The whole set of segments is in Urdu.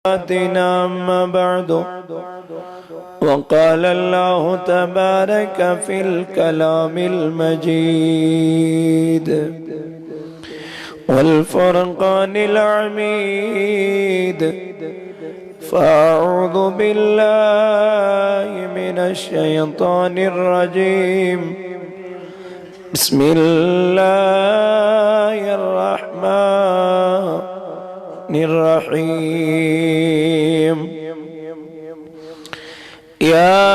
أما بعد وقال الله تبارك في الكلام المجيد والفرقان العميد فأعوذ بالله من الشيطان الرجيم بسم الله الرحمن الرحيم يا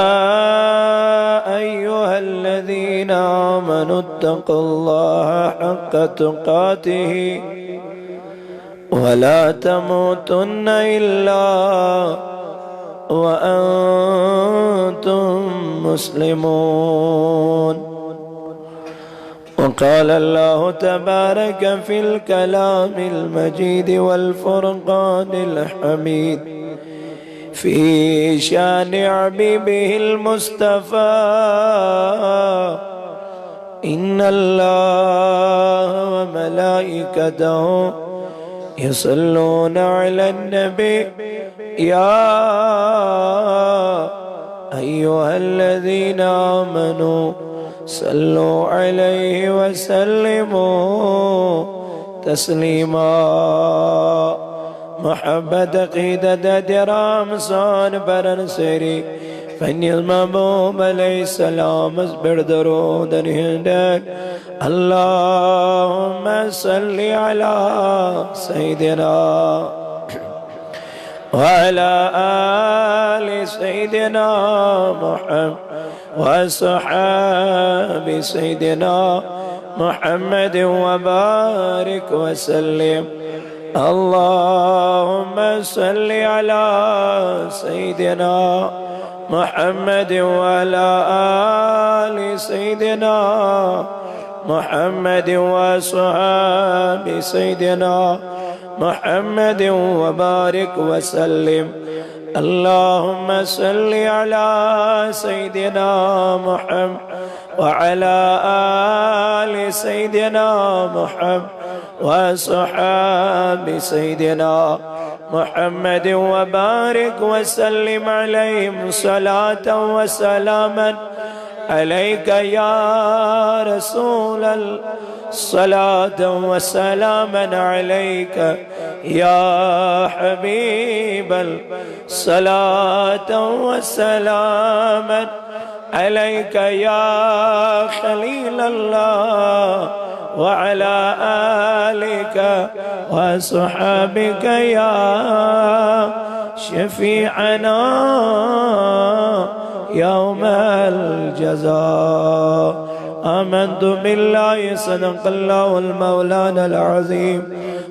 أيها الذين آمنوا اتقوا الله حق تقاته ولا تموتن إلا وأنتم مسلمون وقال الله تبارك في الكلام المجيد والفرقان الحميد في شان حبيبه المصطفى إن الله وملائكته يصلون على النبي يا أيها الذين آمنوا صلوا عليه وسلموا تسليما محبت قیدت درام سان برن سری فنیز محبوب علیہ السلام اس بردرود ہندک اللہم صلی علی سیدنا وعلى آل سيدنا محمد وصحاب سيدنا محمد وبارك وسلم اللهم صل على سيدنا محمد وعلى آل سيدنا محمد وصحاب سيدنا محمد وبارك وسلم اللهم صل على سيدنا محمد وعلى آل سيدنا محمد وصحاب سيدنا محمد وبارك وسلم عليهم صلاة وسلاما عليك يا رسول الله صلاة وسلاما عليك يا حبيب صلاة وسلاما عليك يا خليل الله وعلى آلك وصحابك يا شفيعنا يوم الجزاء آمنت بالله صدق الله المولانا العظيم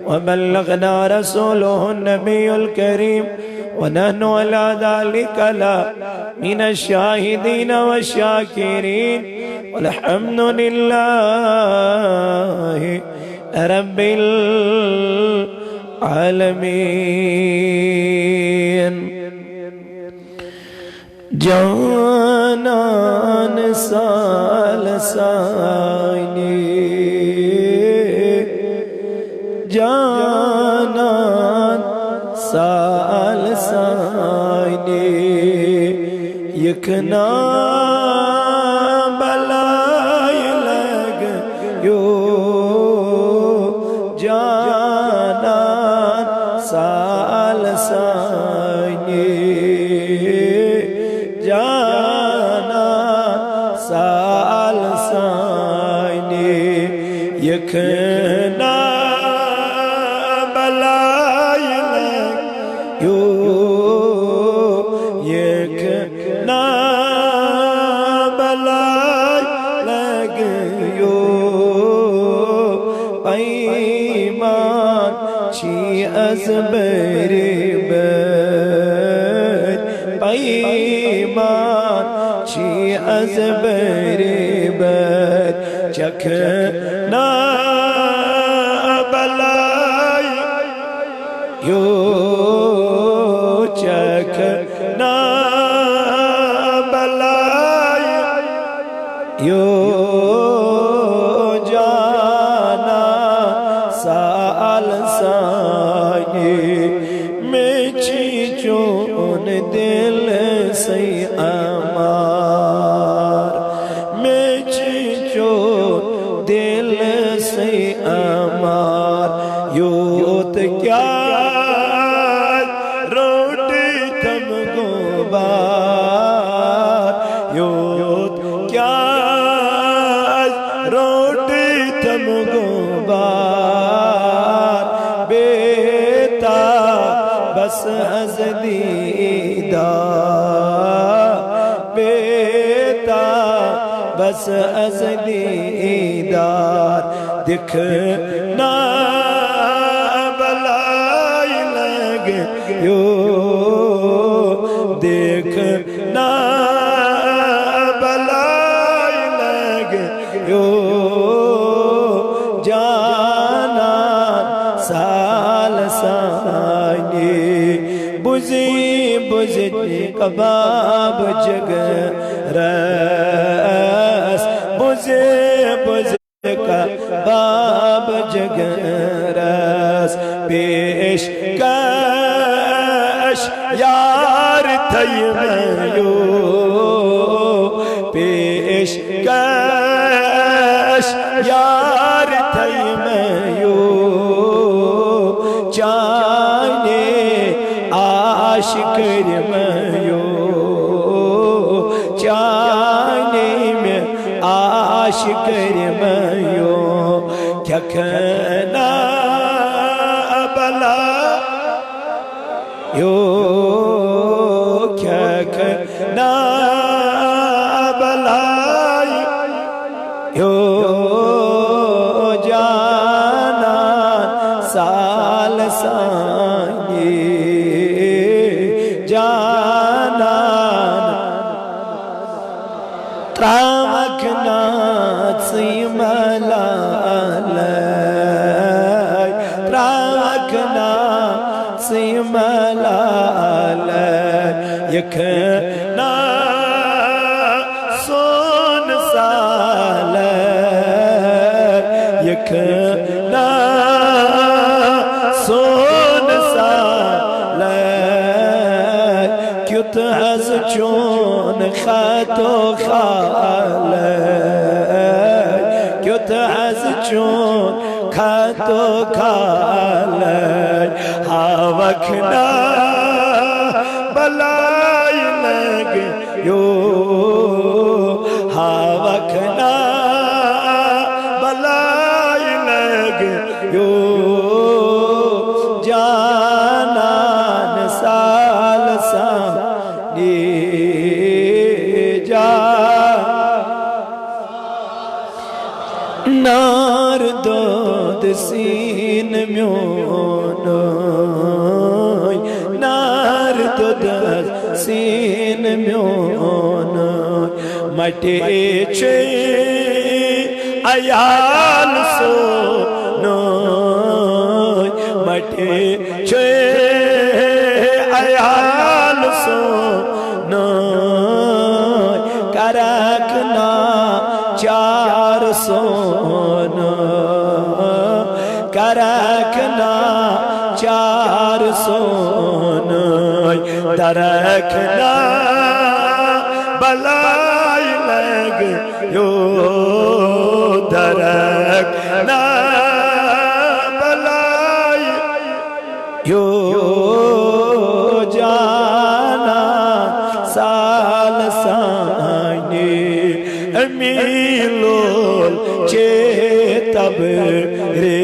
وبلغنا رسوله النبي الكريم ونحن على ذلك لا من الشاهدين والشاكرين والحمد لله رب العالمين جانان سال سائنی جانان سال سائنی یکنا بلائے لگ یو جانان سال سائنی جانا سال سائنی یکنا بلائی لگ یو یکنا بلائی لگ یو ایمان چی از بری ایمان چی از بری بر چکنا بلائی یو چکنا بلائی یو جانا سال سانی میں چون دل سی امار میں چون دل سی امار یوت کیا روٹی تم گوبار یوت کیا روٹی تم گوبار بیتا بس از دیدار بیتا بس از دیدار دکھنا بلائی لگ یو دیکھنا بلائی لگ یو جانا سال سانی بزی بزی کباب جگ رس بزی بزی کباب جگ رس پیش کش یار تیمیو پیش کش یار تیمیو چانے عاشق رمیو چانے میں عاشق رمیو کیا کہنا بلا یو کیا کہنا بلائی یو جانا سال سانی جانا ترامکنات سیملالی ترامکنات سیملالی یکنا سون سالی یکنا سون سالی کیت از چون خط و خالی کیت از چون خط و خالی ہاوکنا بلائی لگ یو ہاوکنا بلائی لگ یو جانان سال سانی جا نار دود سین میونوی نار دود سین میونوی مٹی چے ایال سونوی مٹی چے ایال سونوی کرکنا چار سونا کرکنا چار سونا درکنا بلائی لگ یو درکنا بلائی یو جانا سال سانی امیلول چیتب رے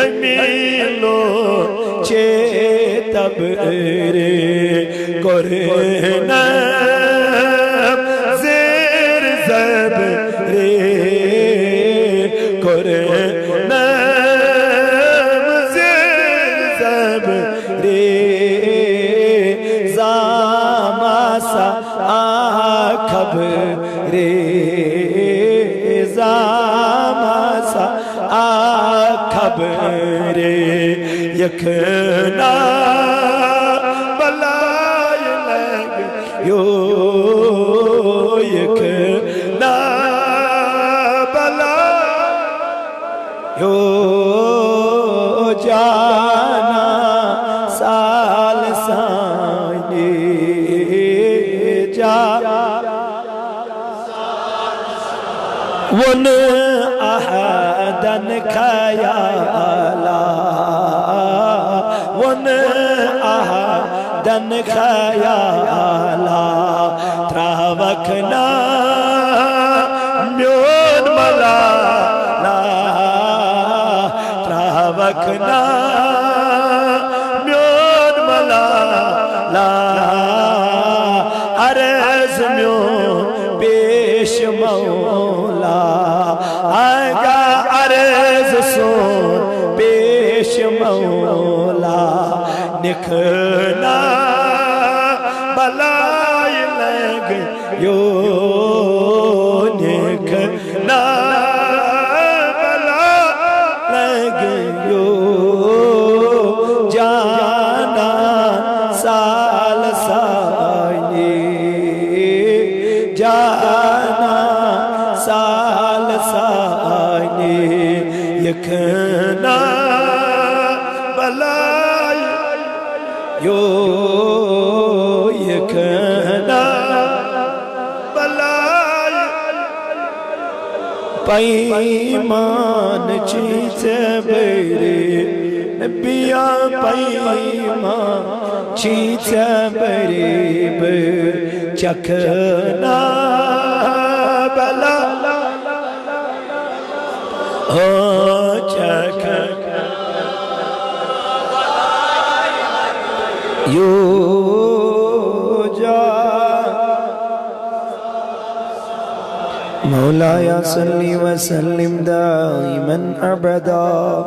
امیلول چیتب رے قرنم زیر زب رے قرنم زیر زب رے زاماسا آخب رے زاماسا آخب رے یکنا بلائی لگ یو یکنا بلائی یو جانا سا سانی جا ون احدن خیالا ون احدن خیالا تراوکنا میون ملالا تراوکنا میون ملالا عرض میون پیش مولا آگا عرض سون پیش مولا نکھنا بلائی لگ یو نکھنا بلا لگ یو جانا سال سائی جانا سال سائی یکھنا بلائی یو یکھنا بلائی پیمان چیز بیرے بیا پیمان چیز بیرے چکھنا بلا چکھنا یو جا مولاي صلِّ وسلم دائما ابدا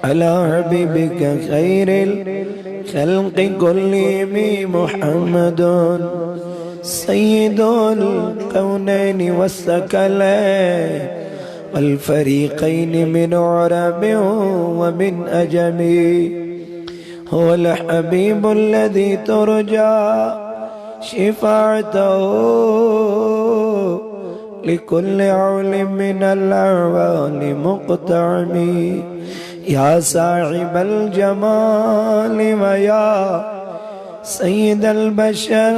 على حبيبك خير الخلق كلهم محمد سيد الكونين والثقلين والفريقين من عرب ومن أجم هو الحبيب الذي ترجى شفاعته لكل عول من الأعوال مقتعم يا صاحب الجمال ويا سيد البشر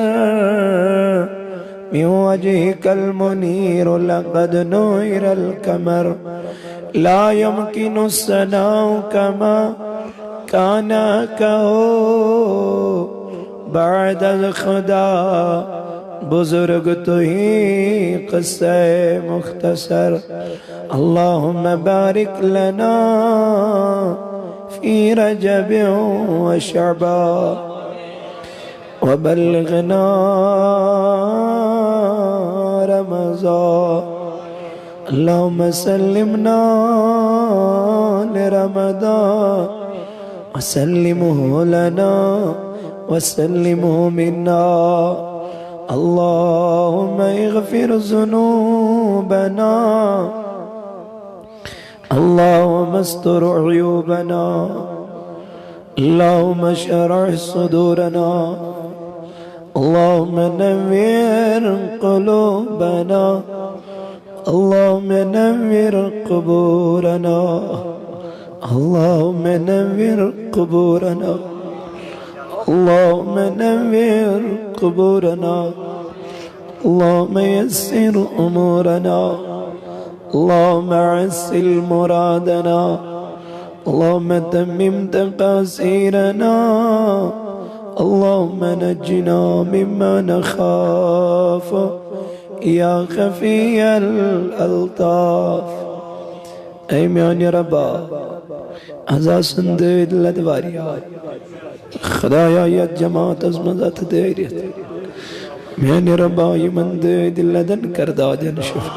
من وجهك المنير لقد نور القمر لا يمكن الثناء كما كان كهو بعد الخدا بزرگ تو ہی قصہ مختصر اللہم بارک لنا فی رجب و شعبان وبلغنا رمضان اللہم سلمنا لرمضان وسلمه لنا وسلمه منا اللهم اغفر ذنوبنا اللهم استر عيوبنا اللهم اشرح صدورنا اللهم نور قلوبنا اللهم نور قبورنا اللهم نور قبورنا اللهم نور قبورنا اللهم يسر أمورنا اللهم عسل مرادنا اللهم تمم تقاصيرنا اللهم نجنا مما نخاف يا خفي الألطاف اے میانی ربا ازا سندید لدواریات خدایا یا جماعت از مزات دیریت میانی ربا یمن دید لدن کردا جن شف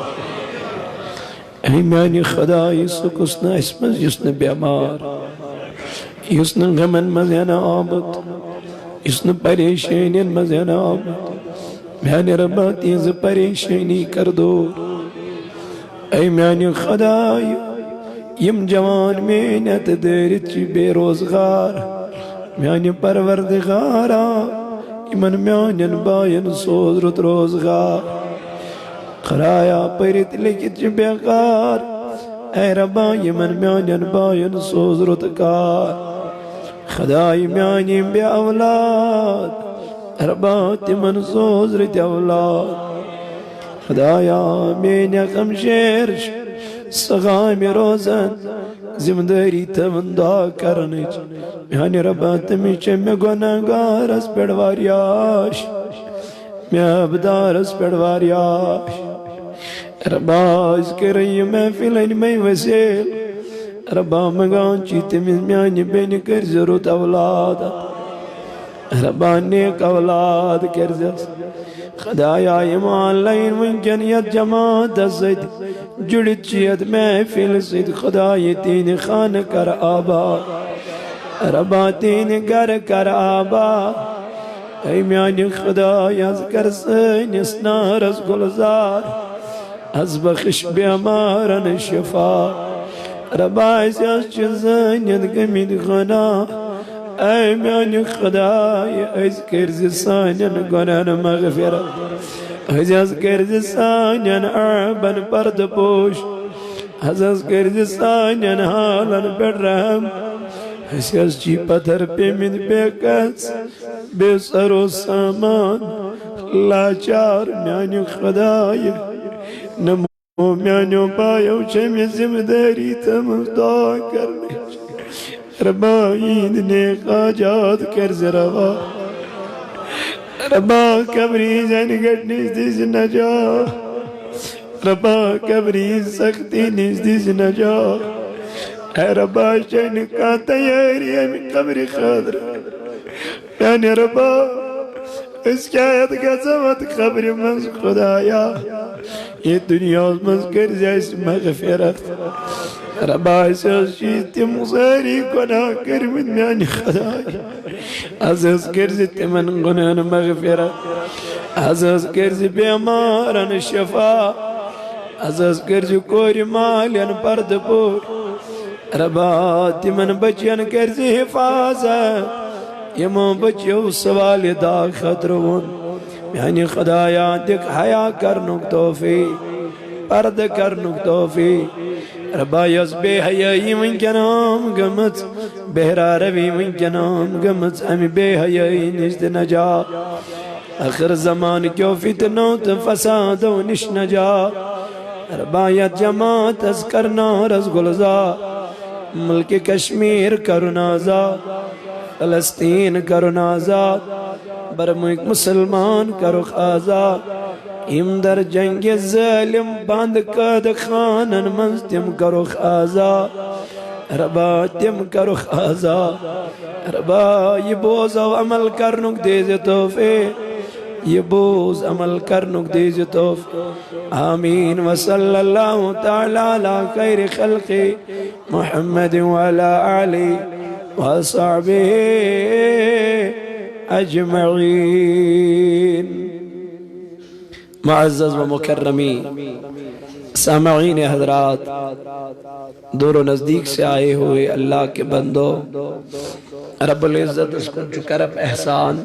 اے میانی خدای سکسنا اسمز یسن بیمار یسن غمن مزینا آمد یسن پریشینین مزینا آمد میانی ربا تیز پریشینی کردور اے میانی خدای یم جوان محنت دارت چی بے روزگار میانی پروردگارا یمن میانین باین سوزرت روزگار خرایا پرت لکت چی بیقار اے ربا یمن میانین باین سوزرت کار خدای میانی بی اولاد ربا تمن سوز رت اولاد خدایا میانی خمشیرش سغامی روزن زمداری تمندا کرنچ میانی ربا تمیچے میں گناہگار اس پیڑواریاش میں ابدار اس پیڑواریاش ربا اس کے رئی محفلن میں وسیل ربا مگان چیتے میں میانی بین کر ضرورت اولاد ربا نیک اولاد کر ضرورت خدایا ایمان لین منکنیت جماعت زد جڑت چیت محفل زد خدای تین خان کر آباد ربا تین گر کر آباد اے میانی خدای از کر سینس نارس گلزار از بخش بیمارن شفا ربا ایسی از چیزانیت گمید غنا اے میانی خدای ایز کرز سانین گنان مغفرت ایز کرز سانین عربن پرد پوش ایز کرز سانین حالن پر رحم ایز چی پتھر پی من بے کس بے سر و سامان لاچار میانی خدای نمو میانیو پایو چمی زمداری تمفتا کرنے ربا عید نیک آجاد کرز روا ربا کبری زن گٹ نزدیز نجا ربا کبری سختی نزدیز نجا اے ربا شن کا تیاری ہمیں قبری خادر یعنی ربا اس کی آیت کا سمت قبر منز خدایا یہ دنیا منز کر جائس مغفرت ربا اساس چیزتی مصاری گناہ کرمت میانی خدایا عزیز کرزت من گناہ مغفرت عزیز کرز بیمارن شفا عزیز کرز کوری مالین پرد پور ربا تمن بچین کرز حفاظت یمو بچیو سوال دا خطرون یعنی خدایا دک حیا کرنک توفیق پرد کرنک توفیق ربا یز بے حیائی من کے نام گمت بہرا روی من کے نام گمت ہمیں بے حیائی نشد نجا آخر زمان کیوں فتنوں فساد و نش نجا ربا یت جماعت از کرنا رز گلزا ملک کشمیر کرنا آزاد فلسطین کرنا آزاد برمک مسلمان کرو آزاد ام در جنگ ظالم باند قد خانن منز تم کرو آزاد ربا تم کرو آزاد ربا یہ بوز و عمل کرنک دیز توفیق یہ بوز عمل کرنک دیز توفیق آمین وصلی اللہ تعالی علی خیر خلق محمد وعلا آلہ وصحبه اجمعین معزز و مکرمی سامعین حضرات دور و نزدیک سے آئے ہوئے اللہ کے بندو رب العزت اس کو جو کرب احسان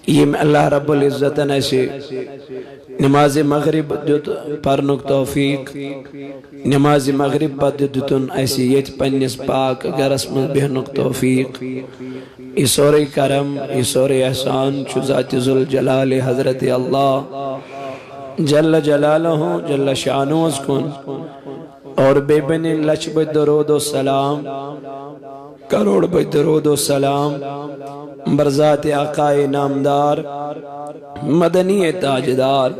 یہ اللہ رب العزت نے سے نماز مغرب پرنک توفیق نماز مغرب بدتن ایسی یت پنیس پاک گرس من بہنک توفیق یہ سور کرم یہ سور احسان چو ذات ذوالجلال حضرت اللہ جل جلالہ جل شانو از کن اور بے بن لچ بے درود و سلام کروڑ بے درود و سلام برذات آقائے نامدار مدنی تاجدار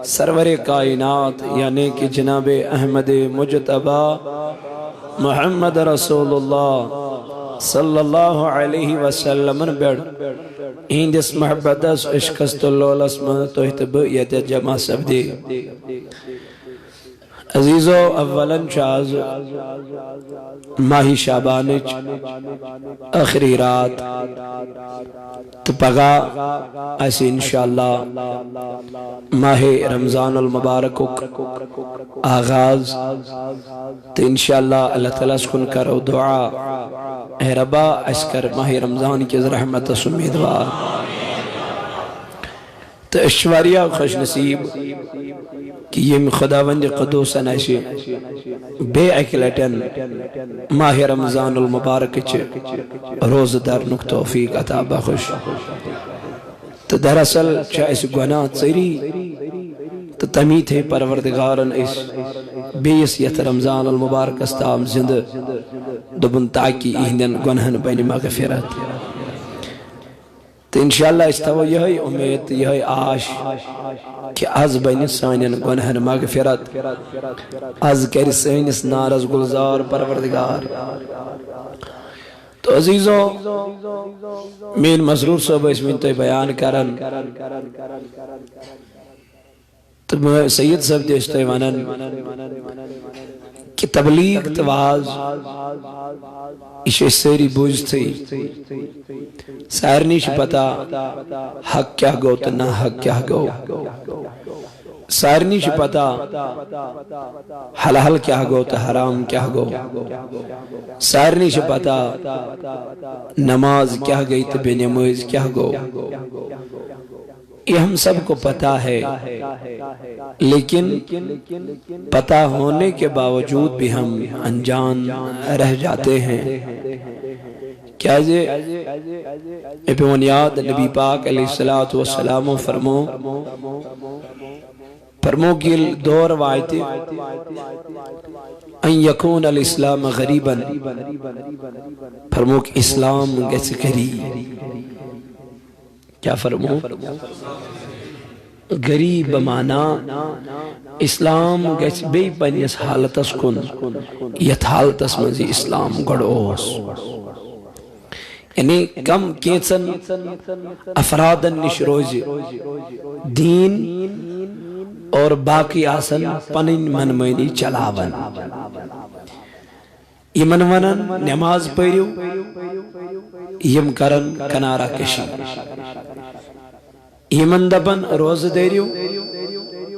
سرور کائنات یعنی کہ جناب احمد مجتبہ محمد رسول اللہ صلی اللہ علیہ وسلم بیڑ ہندس محبت اس عشقست اللہ اسمہ توہتبیت جمع سب دے عزیزو اولاً شاز ماہی شابانچ آخری رات تو پگا ایسی انشاءاللہ ماہ رمضان المبارک آغاز تو انشاءاللہ اللہ تعالیٰ سکن کرو دعا اے ربا اسکر ماہ رمضان کی رحمت سمیدوار تو اشواریا خوش نصیب کہ یم خداوند قدوسن اسے بے اکلٹن ماہ رمضان المبارک روز درنک توفیق عطا بخش تو دراصل اس گناہ ژری تو تمی تھے پروردگارن اس بیس یت رمضان المبارک استام زند دبن تاکہ اہندن گنہن بین مغفرت تو انشاءاللہ اس تو یہی امید یہی آش کہ از بین سانین گنہن مغفرت از کر سینس نارز گلزار پروردگار تو عزیزو مین مسرور صاحب اس میں تو بیان کرن تو سید صاحب دیشتے ونن کہ تبلیغ تواز اسے سیری بوجھ تھی سارنی چھ پتا حق کیا گو تو نہ حق کیا گو سارنی چھ پتا حلال کیا گو تو حرام کیا گو سارنی چھ پتا نماز کیا گئی تو بے نماز کیا گو یہ ہم سب کو پتا ہے لیکن پتا ہونے کے باوجود بھی ہم انجان رہ جاتے ہیں کیا بنیاد نبی پاک علیہ السلام فرمو کی دو روایتیں ان یکون الاسلام غریبا فرمو کہ اسلام کیسے غریب کیا فرمو غریب مانا اسلام گیس بے پنیس حالتس کن یت حالتس مزی اسلام گڑوس یعنی کم کیسن افرادن نش روز دین اور باقی آسن پنن منمانی چلاون یمن ونن نماز پڑھو یم کرن کنارہ کشی یمن دبن روز دیریو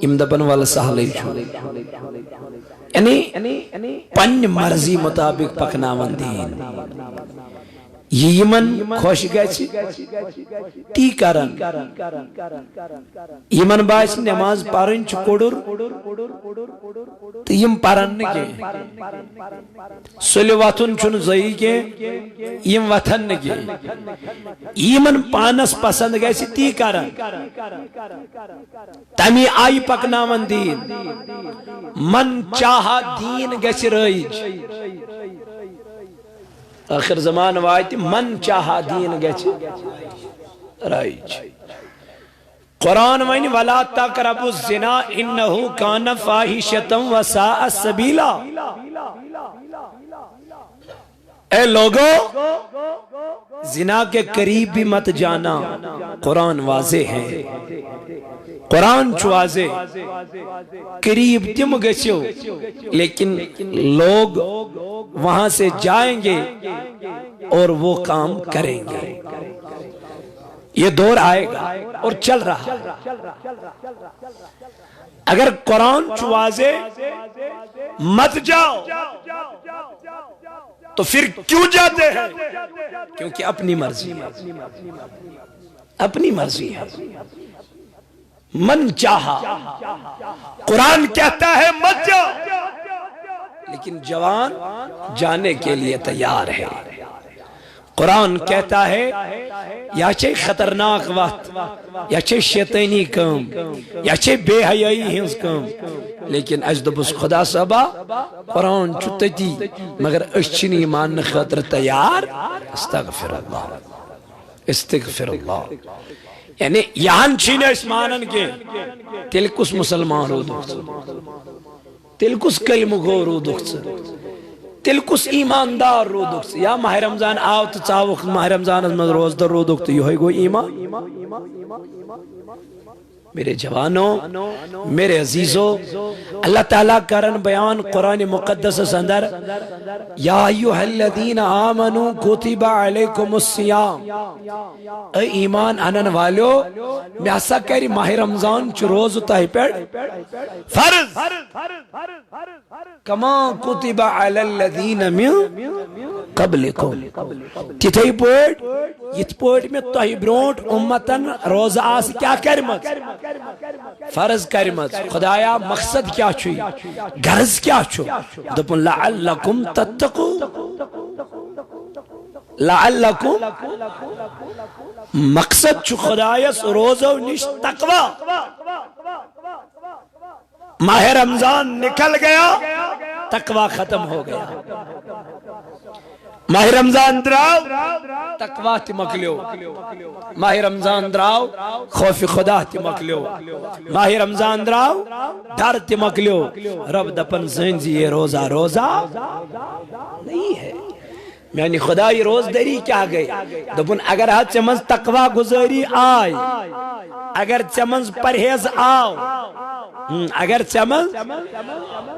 یم دبن والا سہلی چھو یعنی پن مرضی مطابق پکناون دین یمن خوش گئی تی کرن یمن باعث نماز پارن چھ کوڑر تو یم پارن نگے سلی واتن چھن زئی کے یم واتن نگے یمن پانس پسند گئی تی کرن تمی آئی پکناون دین من چاہا دین گئی رائج آخر زمان وائد من چاہا دین گچ رائج قرآن وین وَلَا تَقْرَبُوا الزِّنَا إِنَّهُ كَانَ فَاحِشَةً وَسَاءَ سَبِيلًا اے لوگو زنا کے قریب بھی مت جانا قرآن واضح ہے قرآن واضح قریب تم گچو لیکن لوگ وہاں سے جائیں گے اور وہ کام کریں گے یہ دور آئے گا اور چل رہا اگر قرآن واضح مت جاؤ تو پھر کیوں جاتے ہیں کیونکہ اپنی مرضی اپنی مرضی ہے من چاہا قرآن کہتا ہے مت جاؤ لیکن جوان جانے کے لیے تیار ہے قرآن کہتا ہے یا چھے خطرناک وقت یا چھے شیطانی کام یا چھے بے حیائی ہنس کام لیکن اجدبس خدا صحبہ قرآن چھتی مگر اشچنی مان خطر تیار استغفر اللہ استغفر اللہ یعنی یہاں چھینے اس مانن کے تلکس مسلمان رو دکھت تلکس کلم گو رو دکھت تلکس ایماندار رو دکھت یا ماہ رمضان آو تو چاوک ماہ رمضان از من روز در رو دکھت یہ گو ایمان میرے جوانوں، میرے عزیزوں، اللہ تعالیٰ کرن بیان قرآن مقدس اندر یا ایوہ الذین آمنوا کتب علیکم الصیام، اے ایمان آنن والو میں ایسا کہری ماہ رمضان چو روز تاہی پیڑ فرض کما کتب علی الذین من قبلکم تیتھائی پوٹ یت پوٹ میں تاہی برونٹ امتن روز آس کیا کرمت فرض کرمت خدایا مقصد کیا چھوئی غرض کیا چھو دپن لعلکم تتقو لعلکم مقصد چھو خدایا روزو نش تقوی ماہ رمضان نکل گیا تقوی ختم ہو گیا ماہ رمضان دراو تقوی تی مکلیو ماہ رمضان دراو خوف خدا تی مکلیو ماہ رمضان دراو ڈر تی مکلیو رب دپن زنجی یہ روزہ روزہ نہیں ہے یعنی خدای روز دری کیا گئی دپن اگر ہاتھ چمز تقوی گزاری آئی اگر چمز پرہیز آو اگر چمز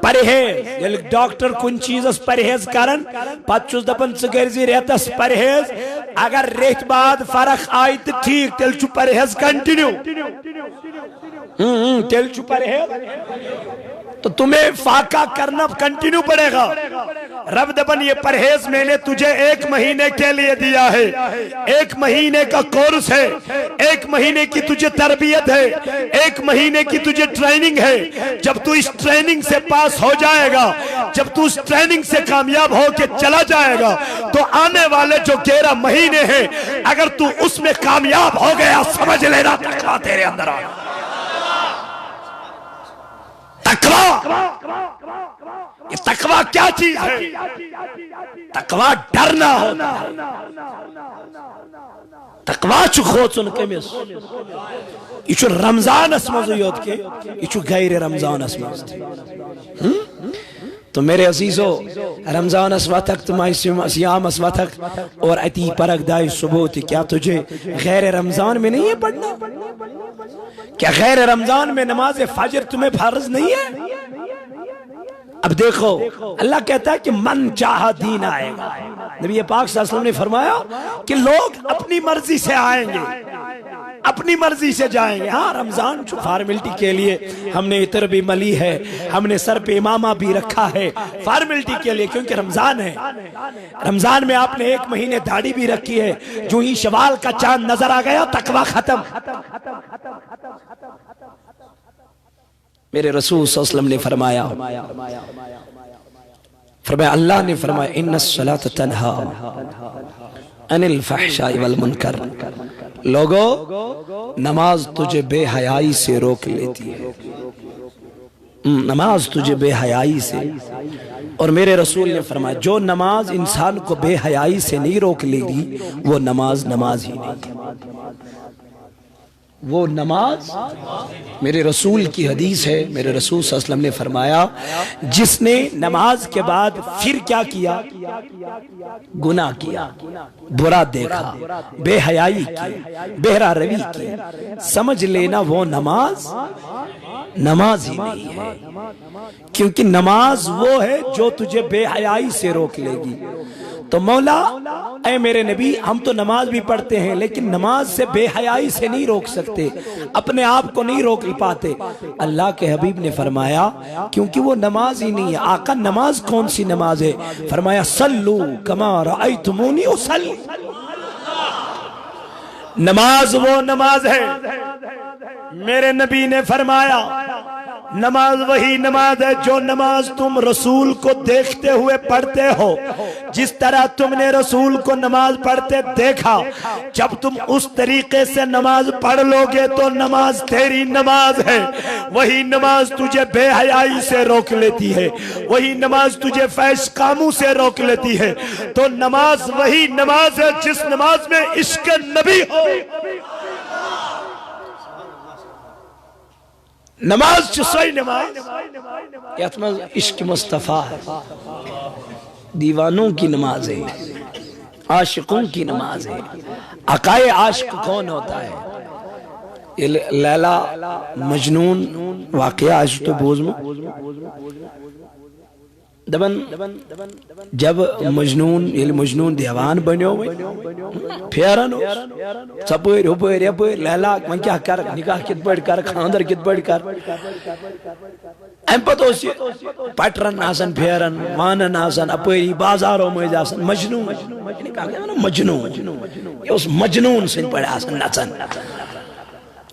پرہیز یعنی ڈاکٹر کن چیز اس پرہیز کرن پت چوز دپن چگرزی رہتا اس پرہیز اگر ریت بعد فرق آئی تو ٹھیک تیل چو پرہیز کنٹینیو تیل چو پرہیز تو تمہیں فاقہ کرنا کنٹینیو پڑے گا رب دبن یہ پرہیز میں نے تجھے 1 مہینے کے لیے دیا ہے 1 مہینے کا کورس ہے 1 مہینے کی تجھے تربیت ہے 1 مہینے کی تجھے ٹریننگ ہے جب تو اس ٹریننگ سے پاس ہو جائے گا جب تو اس ٹریننگ سے کامیاب ہو کے چلا جائے گا تو آنے والے جو 11 مہینے ہیں اگر تو اس میں کامیاب ہو گیا سمجھ لینا تقوی تیرے اندر آ یہ تقوی کیا چیز ہے تقوی ڈرنا ہوتا ہے تقوی چھو خوچن کمیس یہ چھو رمضان اسمزو یود کے یہ چھو غیر رمضان اسمز تو میرے عزیزو رمضان اسواتک تمہائی سیام اسواتک اور اتی پرک دائی ثبوت کیا تجھے غیر رمضان میں نہیں ہے پڑھنا کیا غیر رمضان میں نماز فجر تمہیں فرض نہیں ہے اب دیکھو اللہ کہتا ہے کہ من چاہا دین آئے گا نبی پاک صلی اللہ علیہ وسلم نے فرمایا کہ لوگ اپنی مرضی سے آئیں گے اپنی مرضی سے جائیں گے ہاں رمضان جو فارملٹی کے لیے ہم نے عطر بھی ملی ہے ہم نے سر پہ امامہ بھی رکھا ہے فارملٹی کے لیے کیونکہ رمضان ہے رمضان میں آپ نے 1 مہینے داڑھی بھی رکھی ہے جو ہی شوال کا چاند نظر آ گیا تقوی ختم میرے رسول صلی اللہ علیہ وسلم نے فرمایا اللہ نے فرمایا ان الصلاۃ تنہی عن الفحشاء والمنکر لوگو نماز تجھے بے حیائی سے روک لیتی ہے نماز تجھے بے حیائی سے اور میرے رسول نے فرمایا جو نماز انسان کو بے حیائی سے نہیں روک لے گی وہ نماز ہی نہیں وہ نماز میرے رسول کی حدیث ہے میرے رسول صلی اللہ علیہ وسلم نے فرمایا جس نے نماز کے بعد پھر کیا کیا گناہ کیا برا دیکھا بے حیائی کی بہرا روی کی سمجھ لینا وہ نماز ہی نہیں ہے کیونکہ نماز وہ ہے جو تجھے بے حیائی سے روک لے گی تو مولا اے میرے نبی ہم تو نماز بھی پڑھتے ہیں لیکن نماز سے بے حیائی سے نہیں روک سکتے اپنے آپ کو نہیں روک پاتے اللہ کے حبیب نے فرمایا کیونکہ وہ نماز ہی نہیں ہے آقا نماز کون سی نماز ہے فرمایا صلو کما رأیتمونی اصلی نماز وہ نماز ہے میرے نبی نے فرمایا نماز وہی نماز ہے جو نماز تم رسول کو دیکھتے ہوئے پڑھتے ہو جس طرح تم نے رسول کو نماز پڑھتے دیکھا جب تم اس طریقے سے نماز پڑھ لو گے تو نماز تیری نماز ہے وہی نماز تجھے بے حیائی سے روک لیتی ہے وہی نماز تجھے فحش کاموں سے روک لیتی ہے تو نماز وہی نماز ہے جس نماز میں عشق نبی ہو نماز چسوئی نماز یتمز عشق مصطفیٰ دیوانوں کی نماز ہے عاشقوں کی نماز ہے عقائے عاشق کون ہوتا ہے لیلا مجنون واقعہ آج تو بوزم دبن جب مجنون دیوان بنیو پھیرن سپر ہپر یپر لیلا من کیا کر نکاح کت بڑھ کر خاندر کت بڑھ کر ام پتہ پٹرن آسن پھیرن وانن آسن اپری بازاروں مز آسن مجنون یہ مجنون سن پڑھ آسن نچن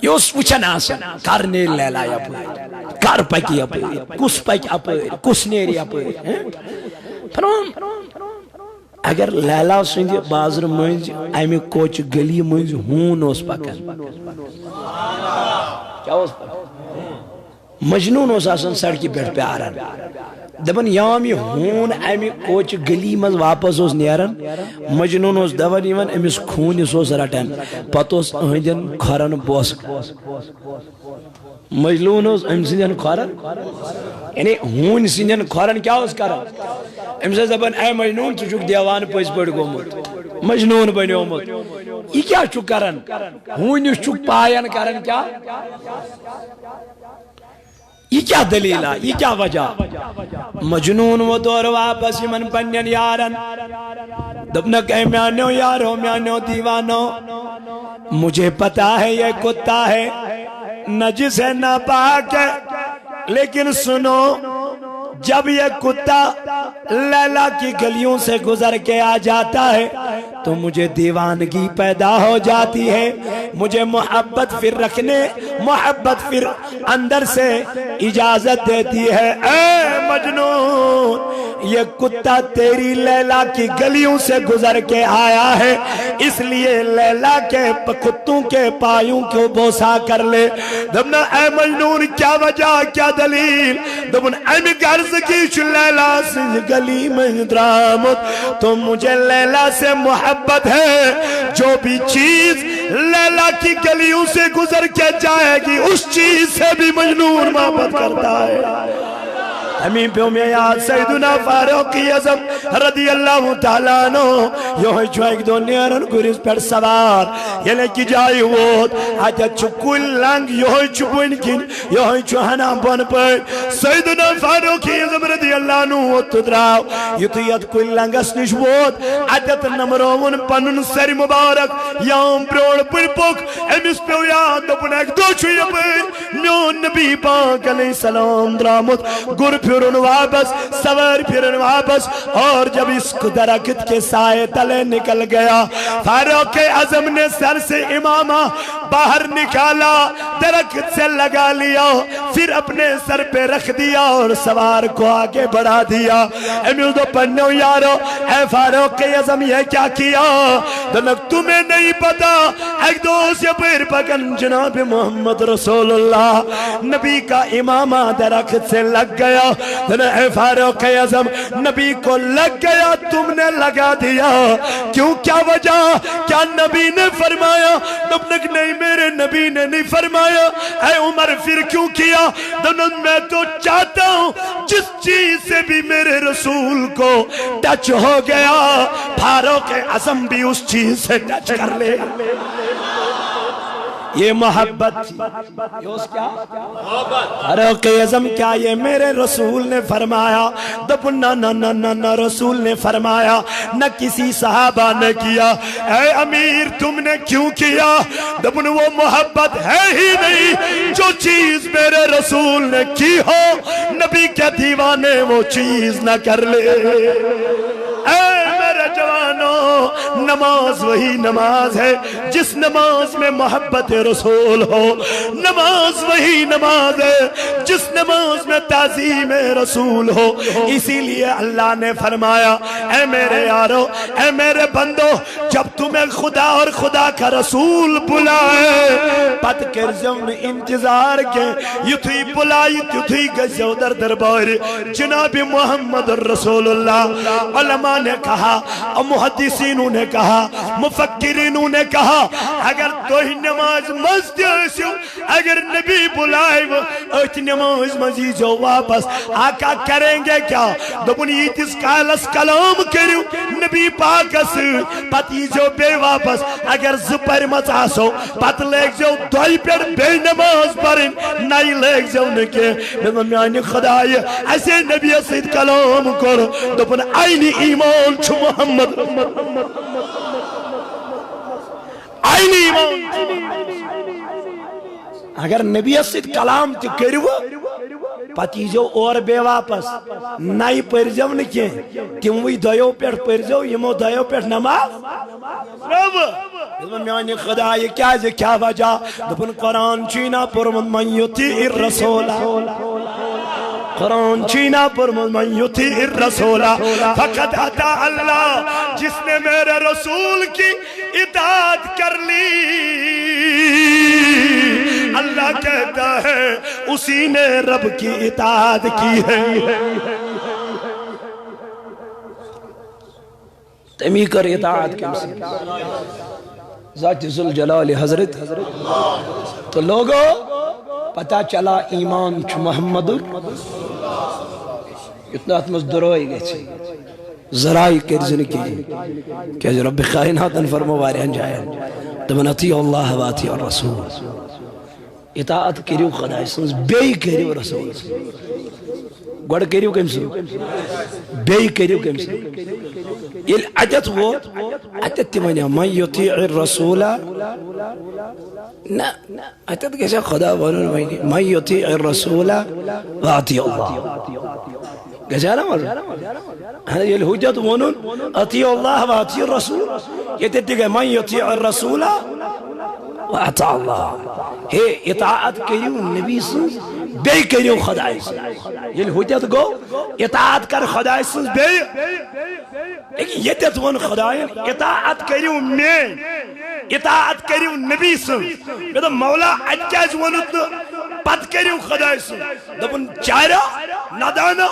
یہ وچن آسن کرنے لیلا یپر کر پکی اپر کس پک اپر کس نیری اپر فرمان اگر لیلا سند بازر منز امی کوچ گلی منز ہون اس پکن کیا اس پکن مجنون اس آسن سڑکی بیٹھ پہ آرن دبن یامی ہون امی کوچ گلی مز واپس اس نیرن مجنون اس دبن ایون امیس خون اس رٹن پتہ اس اہدن کھرن بوس مجنون اس ام سندن کھرن یعنی ہون سندن کھرن کیا اس کرن ام سے دبن اے مجنون تو چک دیوان پس پڑ گومت مجنون بنیومت یہ کیا چک کرن ہون اس چک پائن کرن کیا یہ کیا دلیل ہے یہ کیا وجہ مجنون وہ دور واپس من پنین یارن دبنک اے میانو یارو میانو دیوانو مجھے پتا ہے یہ کتا ہے نجس ہے نہ پاک ہے لیکن سنو جب یہ کتا لیلا کی گلیوں سے گزر کے آ جاتا ہے تو مجھے دیوانگی پیدا ہو جاتی ہے مجھے محبت پھر رکھنے محبت پھر اندر سے اجازت دیتی ہے اے مجنون یہ کتا تیری لیلا کی گلیوں سے گزر کے آیا ہے اس لیے لیلا کے کتوں کے پایوں کو بوسا کر لے دبنا اے مجنون کیا وجہ کیا دلیل دبنا اے گرز کی لیلا سے گلی میں درامت تو مجھے لیلا سے محبت ہے جو بھی چیز لیلا کی گلیوں سے گزر کے جائے گی اس چیز سے بھی مجنون محبت کرتا ہے امین پہ میں یاد سیدنا فاروق اعظم رضی اللہ تعالیٰ عنہ یہ جو ایک دو نیرن گریز پر سوار یہ لکی جائی ہوت آجا چکل لنگ یہ چپن کن یہ چوہنا بن پر سیدنا فاروق اعظم رضی اللہ عنہ ہوت دراؤ یہ تو ید کل لنگ اسنش ہوت آجا تنمرون پنن سر مبارک یام بروڑ پر پک امس پہ یاد اپنا ایک دو چھوئی پر میون نبی پاک علیہ السلام درامت گر پھرن واپس سور پھرن واپس اور جب اس درخت کے سائے تلے نکل گیا فاروق اعظم نے سر سے امامہ باہر نکالا درخت سے لگا لیا پھر اپنے سر پہ رکھ دیا اور سوار کو آگے بڑھا دیا امیل دو پڑھنو یارو اے فاروق اعظم یہ کیا کیا دنک تمہیں نہیں پتا ایک دوست یہ پیر پکن جناب محمد رسول اللہ نبی کا امامہ درخت سے لگ گیا اے فاروق اعظم نبی کو لگ گیا تم نے لگا دیا کیوں کیا وجہ کیا نبی نے فرمایا دبنک نہیں میرے نبی نے نہیں فرمایا اے عمر پھر کیوں کیا دنک میں تو چاہتا ہوں جس چیز سے بھی میرے رسول کو ٹچ ہو گیا فاروق اعظم بھی اس چیز سے ٹچ کر لے یہ محبت تھی یہ اس کیا فاروق اعظم کیا یہ میرے رسول نے فرمایا دبن نہ رسول نے فرمایا نہ کسی صحابہ نے کیا اے امیر تم نے کیوں کیا دبن وہ محبت ہے ہی نہیں جو چیز میرے رسول نے کی ہو نبی کے دیوانے وہ چیز نہ کر لے اے میرے جوانوں نماز وہی نماز ہے جس نماز میں محبت رسول ہو نماز وہی نماز ہے جس نماز میں تعظیم رسول ہو اسی لیے اللہ نے فرمایا اے میرے یارو اے میرے بندو جب تمہیں خدا اور خدا کا رسول بلائے پت کر زم انتظار کے یتھی بلائی تھی گزیو در دربار جناب محمد رسول اللہ علماء نے کہا محدثین محدثینوں نے کہا مفکرینوں نے کہا اگر توہی نماز مزد اسیو اگر نبی بلائے ات نماز مزیزو واپس آقا کریں گے کیا دبن ایتس کالس کلام کریو نبی پاکس پت ایزو بے واپس اگر زپر مچاسو پت لیک جو دوئی پر بے نماز پرن نائی لیک جو نکے میانی خدای ایسے نبی سید کلام کر دبن آئینی ایمان چھو محمد آئینی ایمان اگر نبی سید کلام تی کرو پتی جو اور بے واپس نائی پرزو نکے تیموی دیو پیٹ پرزو یمو دیو پیٹ نماز رب میانی خدا یہ کیا وجہ دبن قرآن چینا پرمن من یطیع الرسول قرآن چینا پرمن من یطیع الرسول فقد اطاع اللہ جس نے میرے رسول کی اطاعت کر لی اللہ کہتا ہے اسی نے رب کی اطاعت کی ہے تمی کر اطاعت کی ذات ذوالجلال حضرت تو لوگو پتا چلا ایمان چھ محمد اتنا اتمز دروئی گئے چھے ذرائی کرزن کی کہ رب کائناتن فرمو وارین جائے تمن اطیع اللہ و اطیع الرسول اطاعت کریو خدای سنس بے کریو رسول گوڑ کریو کم سو بے کریو کم سو یہ عدت وہ عدت تمنیا من یطیع الرسول نا عدت کیسے خدا بانون من یطیع الرسول و اطیع اللہ کیسے نا مرد یہ الحجت بانون اطیع اللہ و اطیع الرسول یہ تدگا من یطیع الرسول و اطیع اللہ ہے اطاعت کریو نبی سنس بے کریو خدای سنس یہ حجت گو اطاعت کر خدای سنس بے لیکن یہ تتون خدای اطاعت کریو میں اطاعت کریو نبی سنس میں مولا اجاز ونت پت کریو خدای سنس دبن چارہ نادانا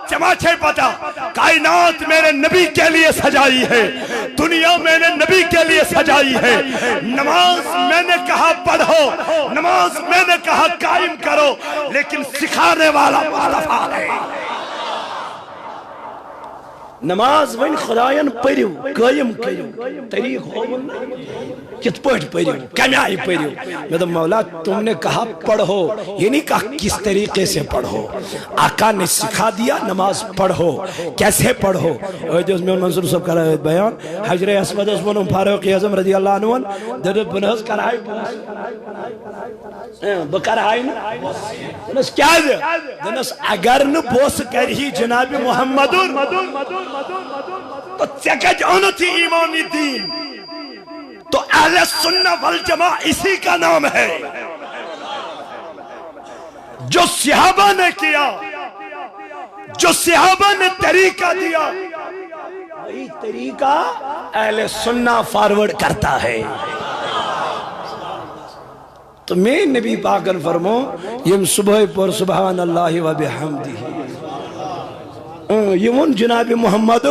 چماچے پتا کائنات میرے نبی کے لیے سجائی ہے دنیا میں نے نبی کے لیے سجائی ہے نماز میں نے کہا پڑھو نماز میں نے کہا قائم کرو لیکن سکھانے والا مصطفیٰ ہے نماز وین خدایان پریو قائم کریو طریق ہو کت پڑھ پریو کمیائی پریو میں تو مولا تم نے کہا پڑھو یہ نہیں کہا کس طریقے سے پڑھو آقا نے سکھا دیا نماز پڑھو کیسے پڑھو جو اس میں منصور صاحب کر رہے ہیں بیان حجر اسود اسمون فاروق اعظم رضی اللہ عنہ درد بنہز کرائی بکرائی دنس کیا دے دنس اگر نبوس کرہی جناب محمد تو چکج انتی ایمانی دین تو اہل سنہ والجماع اسی کا نام ہے جو صحابہ نے کیا جو صحابہ نے طریقہ دیا وہی طریقہ اہل سنہ فارورڈ کرتا ہے تو میں نبی پاکن فرمو یم صبح پر سبحان اللہ و بحمدہ یمون جناب محمد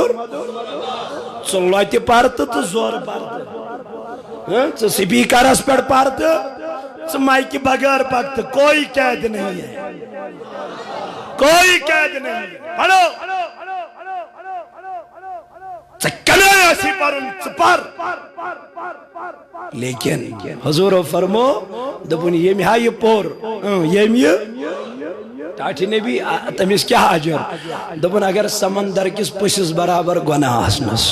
صلوات پارت تو زور پارت سپیکر اس پر پارت مائکی بغیر پاکت کوئی قید نہیں ہے کوئی قید نہیں ہے پڑھو چکلے ایسی پرن چپر لیکن حضور فرمو دبن یہ ہائی پور یہ تاٹھی نبی تمیز کیا آجر دبن اگر سمندر کس پشس برابر گناہ آسنس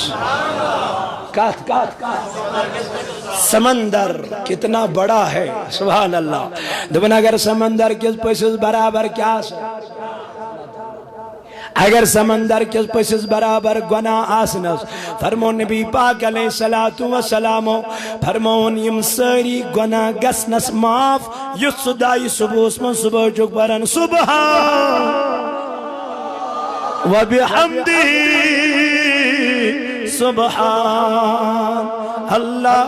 کات سمندر کتنا بڑا ہے سبحان اللہ دبن اگر سمندر کس پشس برابر کیا آسنس اگر سمندر کس پشس برابر گناہ آسنس فرمو نبی پاک علیہ السلام فرمون یم ساری گناہ گسنس معاف یس صدای صبح اسمن صبح چک برن سبحان و بحمدی سبحان اللہ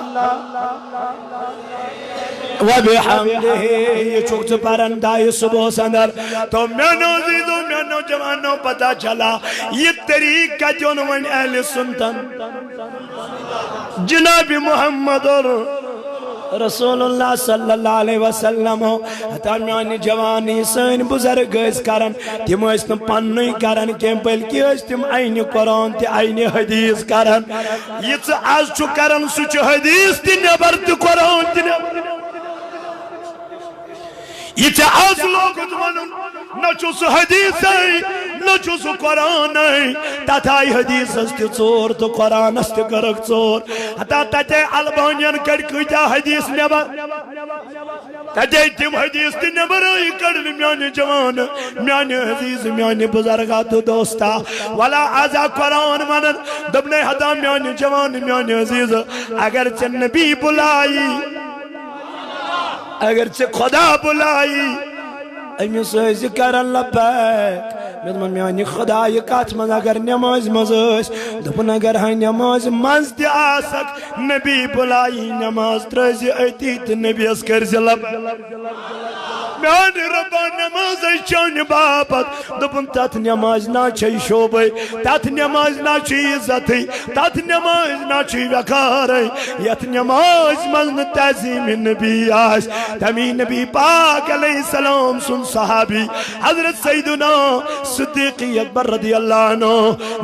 و بحمدہ یہ چکت پرندائی صبح سندر تو میں نوزیدوں میں نوجوانوں پتا چلا یہ طریقہ جو نوان اہل سنتن جناب محمد رسول اللہ صلی اللہ علیہ وسلم حتیٰ میانی جوانی سین بزرگ اس کرن تم اس تم پنوی کرن کیم بلکی اس تم این قرآن تی این حدیث کرن یہ آز چو کرن سوچ حدیث تی نبر تی قرآن تی نبر یہ آز لوگ ونن نہ چوس حدیث ہے نہ چوس قرآن ہے تاتھائی حدیث استی چور تو قرآن استی کرک چور حتیٰ تاتے البانین کڑکویتا حدیث نبر تاتے تم حدیث تی نبر آئی کڑن میانی جوان میانی حدیث میانی بزرگات دوستا والا آزا قرآن منن دبنے حتیٰ میانی جوان میانی حدیث اگرچہ نبی بلائی اگرچہ خدا بلائی امی سوزی کرن لبیک میں دمان میانی خدای کات من اگر نماز مزاش دپن اگر ہائی نماز منز دی آسک نبی بلائی نماز ترزی ایتیت نبی اس کرزی لب میانی ربا نماز چون بابت دپن تات نماز نا چی شوبی تات نماز نا چی عزتی تات نماز نا چی وکاری یت نماز من تعظیم نبی آش تمی نبی پاک علیہ السلام سن صحابی حضرت سیدنا صدیقی اکبر رضی اللہ عنہ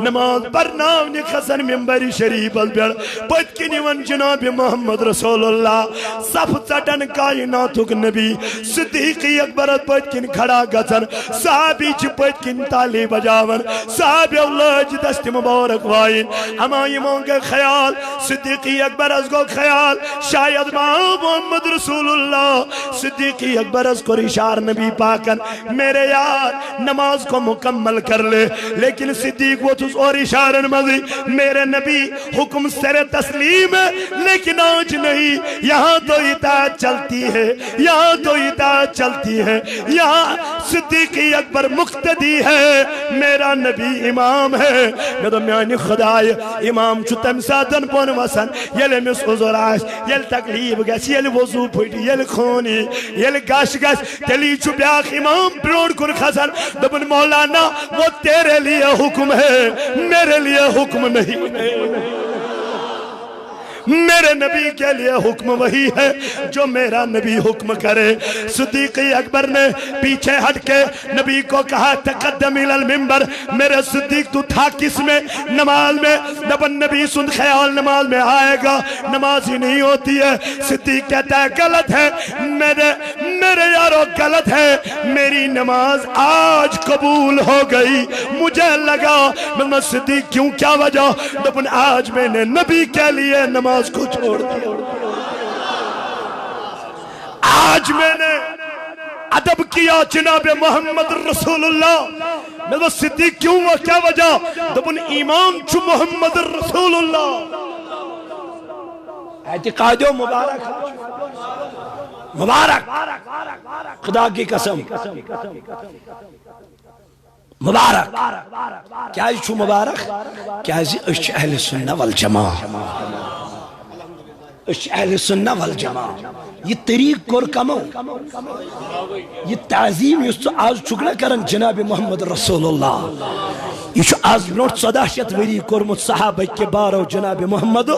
نماز برناونی خسن منبری شریف البیر پت کی نیون جناب محمد رسول اللہ صف چٹن کائناتک نبی صدیقی اکبر پت کی کھڑا گزن صحابی چی پت کی تالی بجاون صحابی اللہ دست مبارک وائن ہمائی مونگے خیال صدیقی اکبر از کو خیال شاید محمد رسول اللہ صدیقی اکبر از کو اشار نبی پاکن میرے یار نماز کو مکمل کر لے لیکن صدیق وہ تُس اور اشارن مزی میرے نبی حکم سر تسلیم ہے لیکن آج نہیں یہاں تو اطاعت چلتی ہے یہاں تو اطاعت چلتی ہے یہاں صدیقی اکبر مقتدی ہے میرا نبی امام ہے میں تو میانی خدای امام چھو تمسادن پون وسن یل مس عذر آش یل تکلیب گس یل وضو پھٹی یل خونی یل گاش گس تلی چھو بیاخ امام بروڑ کن خزن دبن مولانا وہ تیرے لیے حکم ہے میرے لیے حکم نہیں ہے میرے نبی کے لیے حکم وہی ہے جو میرا نبی حکم کرے صدیقی اکبر نے پیچھے ہٹ کے نبی کو کہا تقدم الالمنبر میرے صدیق تو تھا کس میں نماز میں دبن نبی سن خیال نماز میں آئے گا نماز ہی نہیں ہوتی ہے صدیق کہتا ہے غلط ہے میرے یارو غلط ہے میری نماز آج قبول ہو گئی مجھے لگا میں صدیق کیوں کیا وجہ دبن آج میں نے نبی کے لیے نماز کو چھوڑ دیا آج میں نے ادب کیا جناب محمد رسول اللہ میں وہ صدیق کیوں وہ کیا وجہ دبن ایمان چھو محمد رسول اللہ اعتقادیوں مبارک خدا کی قسم مبارک کیا چھو مبارک کیا اش اہل سنہ والجماع اہل سنہ والجماع یہ طریق کور کمو یہ تعظیم یہ آز چھکنا کرن جناب محمد رسول اللہ یہ آز بروٹ 1400 وری کورمت صحابہ کے بارو جناب محمد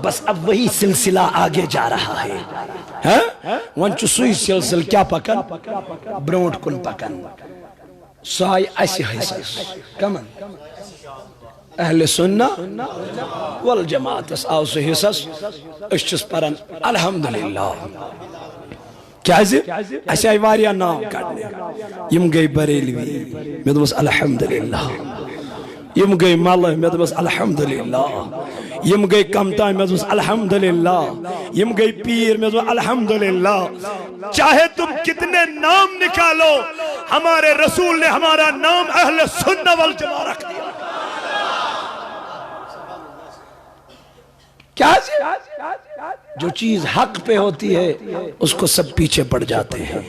بس اب وہی سلسلہ آگے جا رہا ہے ونچو سوئی سلسل کیا پکن بروٹ کن پکن سوائی ایسی حیثیس کمن اہل سنہ والجماعت اس آو سے حصص اشچس پرن الحمدللہ کیا ایسے آئی واریا نام کرنے یم گئی بریلوی میں دمس الحمدللہ یم گئی مالہ میں دمس الحمدللہ یم گئی کمتائی میں دمس الحمدللہ یم گئی پیر میں دمس الحمدللہ چاہے تم کتنے نام نکالو ہمارے رسول نے ہمارا نام اہل سنہ والجماع رکھ دیا کیا جو چیز حق پہ ہوتی ہے اس کو سب پیچھے پڑ جاتے ہیں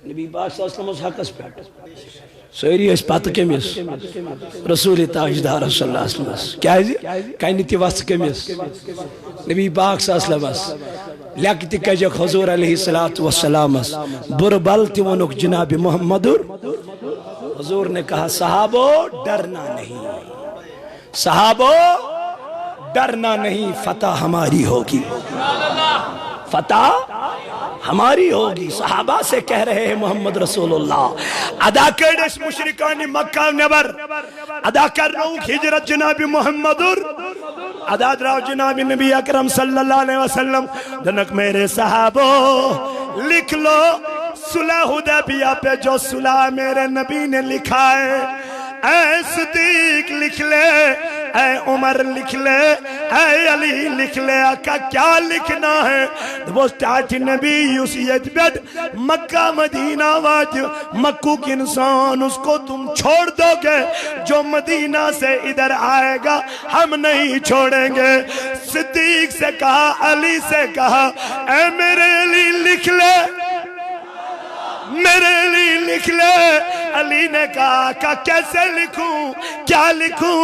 نبی پاک صلی اللہ علیہ وسلم اس حق اس پہ سویری اس پات کمیس رسول تاجدار صلی اللہ علیہ وسلم کیا ہے جی کائنیتی واسط کمیس نبی پاک صلی اللہ علیہ وسلم لیکتی کجک حضور علیہ السلام بربل تیونک جناب محمد حضور نے کہا صحابو ڈرنا نہیں صحابو ڈرنا نہیں، فتح ہماری ہوگی، فتح ہماری ہوگی۔ صحابہ سے کہہ رہے ہیں محمد رسول اللہ ادا کرنس مشرکان مکہ نبر ادا کرنو ہجرت جناب محمد ادا دراو جناب نبی اکرم صلی اللہ علیہ وسلم دنک میرے صحابو لکھ لو صلح حدیبیہ پہ جو صلح میرے نبی نے لکھا ہے، اے صدیق لکھ لے، اے عمر لکھ لے، اے علی لکھ لے، آقا کیا لکھنا ہے؟ وہ سٹارٹ نبی یوسیت بیٹ مکہ مدینہ واج مکہ کی انسان اس کو تم چھوڑ دو گے، جو مدینہ سے ادھر آئے گا ہم نہیں چھوڑیں گے۔ صدیق سے کہا، علی سے کہا، اے میرے علی لکھ لے، میرے علی لکھ لے۔ علی نے کہا کہ کیسے لکھوں، کیا لکھوں،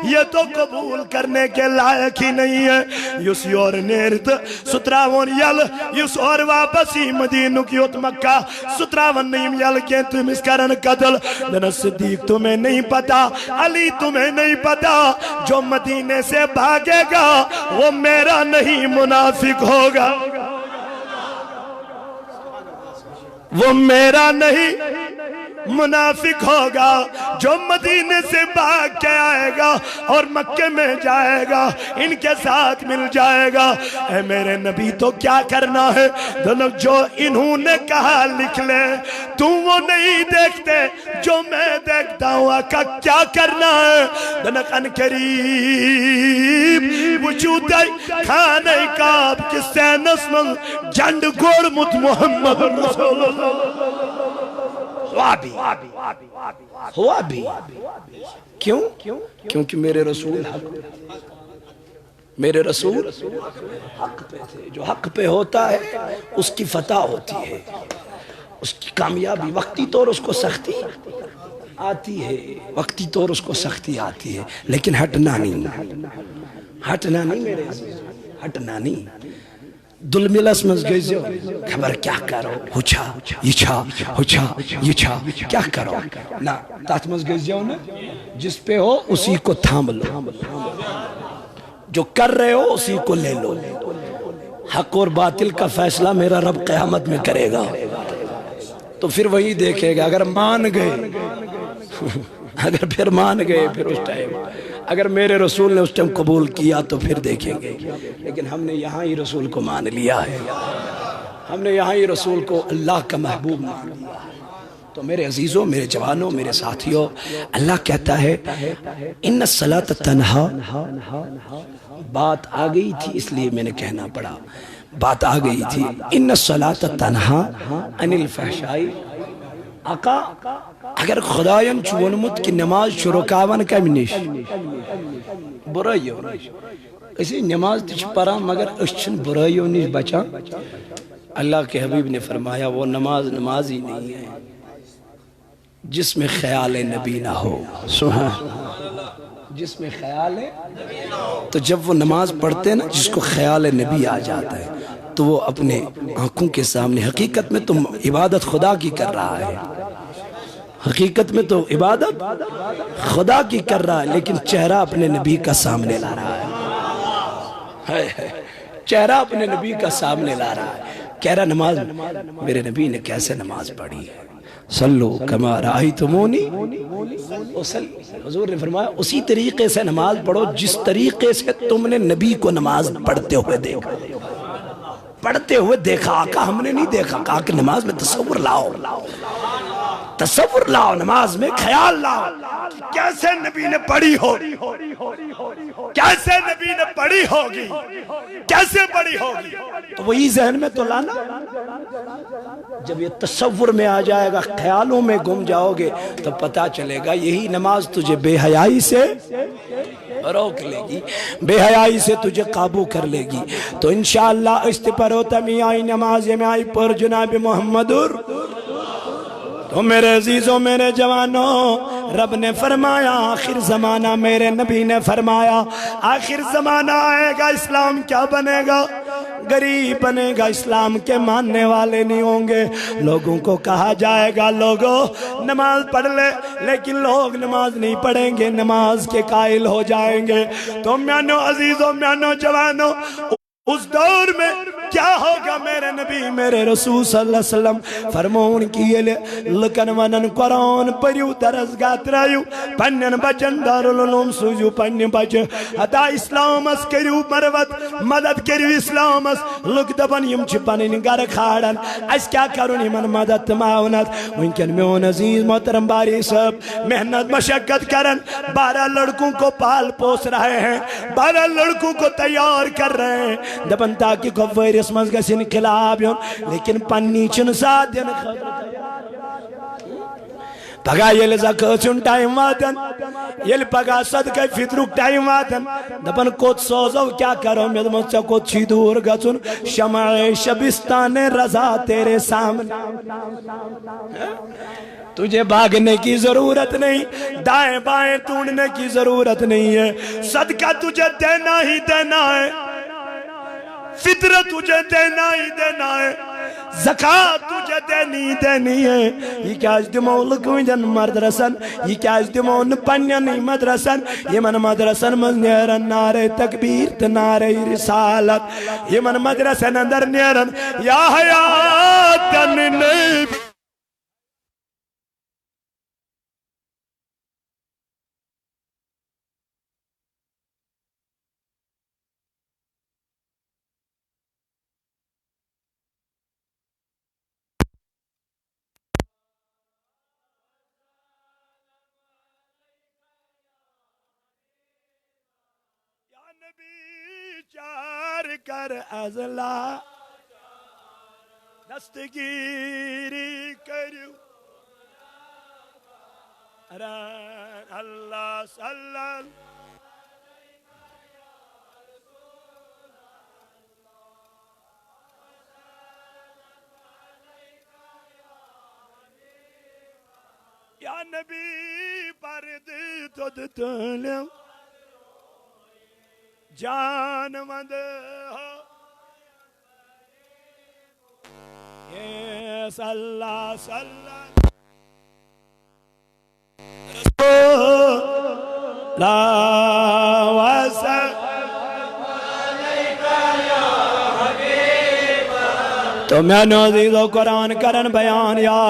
یہ تو قبول کرنے کے لائق ہی نہیں ہے۔ یوسی اور نیرد ستراون یل یوس اور واپسی مدینہ کیوت مکہ ستراون نیم یل کے تم اس کرن قتل دن صدیق تمہیں نہیں پتا، علی تمہیں نہیں پتا، جو مدینے سے بھاگے گا وہ میرا نہیں منافق ہوگا، وہ میرا نہیں منافق ہوگا، جو مدینے سے بھاگ کے آئے گا اور مکے میں جائے گا ان کے ساتھ مل جائے گا۔ اے میرے نبی تو کیا کرنا ہے؟ دنک جو انہوں نے کہا لکھ لے، تم وہ نہیں دیکھتے جو میں دیکھتا ہوں، آقا کیا کرنا ہے؟ دنک ان قریب وجودائی کھانے کعب کی سینس من جنڈ گوڑ مت محمد رسول اللہ ہوا بھی کیوں؟ کیونکہ میرے رسول حق پہ تھے۔ جو حق پہ ہوتا ہے اس کی فتح ہوتی ہے، اس کی کامیابی، وقتی طور اس کو سختی آتی ہے، وقتی طور اس کو سختی آتی ہے، لیکن ہٹنا نہیں، ہٹنا نہیں میرے عزیز، ہٹنا نہیں۔ دل ملس مز گئیزیو خبر کیا کرو، ہوچھا یہ چھا کیا کرو نا، تات مز گئیزیو نا، جس پہ ہو اسی کو تھام لو، جو کر رہے ہو اسی کو لے لو۔ حق اور باطل کا فیصلہ میرا رب قیامت میں کرے گا، تو پھر وہی دیکھے گا۔ اگر مان گئے اگر پھر مان گئے پھر اس ٹائم، اگر میرے رسول نے اس ٹائم قبول کیا تو پھر دیکھیں گے، لیکن ہم نے یہاں ہی رسول کو مان لیا ہے، ہم نے یہاں ہی رسول کو اللہ کا محبوب مان لیا ہے۔ تو میرے عزیزوں، میرے جوانوں، میرے ساتھیوں، اللہ کہتا ہے ان الصلاۃ تنہا، بات آ گئی تھی اس لیے میں نے کہنا پڑا، بات آ گئی تھی، ان الصلاۃ تنہا عن الفحشاء۔ آقا اگر خدایم چونمت کی نماز شروکاون کم نش برائیو نش، اسی نماز تیچ پڑھا مگر اشچن برائیو نش بچا۔ اللہ کے حبیب نے فرمایا وہ نماز ہی نہیں ہے جس میں خیال نبی نہ ہو، جس میں خیال ہے، تو جب وہ نماز پڑھتے ہیں نا جس کو خیال نبی آ جاتا ہے تو وہ اپنے آنکھوں کے سامنے، حقیقت میں تم عبادت خدا کی کر رہا ہے، حقیقت میں تو عبادت خدا کی کر رہا ہے، لیکن چہرہ اپنے نبی کا سامنے لا رہا ہے، چہرہ اپنے نبی کا سامنے لا رہا ہے، کہہ رہا نماز میرے نبی نے کیسے نماز پڑھی ہے، صلو کما رأیتمونی اصلی۔ حضور نے فرمایا اسی طریقے سے نماز پڑھو جس طریقے سے تم نے نبی کو نماز پڑھتے ہوئے دیکھا، پڑھتے ہوئے دیکھا۔ آقا ہم نے نہیں دیکھا، کہا کہ نماز میں تصور لاؤ، تصور لاؤ، نماز میں خیال لاؤ، کیسے نبی نے پڑھی ہوگی، کیسے نبی نے پڑھی ہوگی، کیسے پڑھی ہوگی، تو وہی ذہن میں تو لانا۔ جب یہ تصور میں آ جائے گا، خیالوں میں گم جاؤ گے تو پتہ چلے گا یہی نماز تجھے بے حیائی سے روک لے گی، بے حیائی سے تجھے قابو کر لے گی۔ تو انشاءاللہ استپرو تمی آئی نماز میں آئی پر جناب محمد۔ تو میرے عزیزوں، میرے جوانوں، رب نے فرمایا آخر زمانہ، میرے نبی نے فرمایا آخر زمانہ آئے گا، اسلام کیا بنے گا؟ غریب بنے گا، اسلام کے ماننے والے نہیں ہوں گے۔ لوگوں کو کہا جائے گا لوگوں نماز پڑھ لے، لیکن لوگ نماز نہیں پڑھیں گے، نماز کے قائل ہو جائیں گے۔ تو میانو عزیزوں، میانو جوانوں، اس دور میں کیا ہوگا؟ میرے نبی میرے رسول صلی اللہ علیہ وسلم فرمون کیے لکن ونن قرآن پریو درسگاہ ترائیو پنن بچن دارالعلوم سوزیو پنن بچ حتا اسلام اس کریو مروت مدد کریو اسلام اس لک دبن یم چھ پنن گر کھاڑن اس کیا کرون یمن مدد معاونت ممکن میون عزیز محترم باری صاحب محنت مشقت کرن 12 لڑکوں کو پال پوس رہے ہیں، 12 لڑکوں کو تیار کر رہے ہیں دبن تاکہ کوفیرس مز گس انقلاب یون، لیکن پنی چن ساتھ دین پگا یل زکاتن ٹائم واتن، یل پگا صدقہ فطرک ٹائم واتن دبن کوت سوزو کیا کرو میں دمو چا کوت چھی دور گچن شمع شبستان رضا تیرے سامنے۔ تجھے بھاگنے کی ضرورت نہیں، دائیں بائیں ٹونڈنے کی ضرورت نہیں ہے، صدقہ تجھے دینا ہی دینا ہے، فطرت تجھے دینا ہی دینا ہے، زکاة تجھے دینی دینی ہے۔ یہ کیا اس دمو لکویدن مدرسن، یہ کیا اس دمو نپنینی مدرسن، یہ من مدرسن من نیرن نعرہ تکبیر نعرہ رسالت، یہ من مدرسن اندر نیرن یا حیاتن نبی۔ چار کر ازلا دستگیری کریو اللہ صلی اللہ یا نبی پرد تدتلو جان مند ہو یس اللہ صلی اللہ رسول اللہ وسلم تو میں عزیز و قرآن کرن بیان یا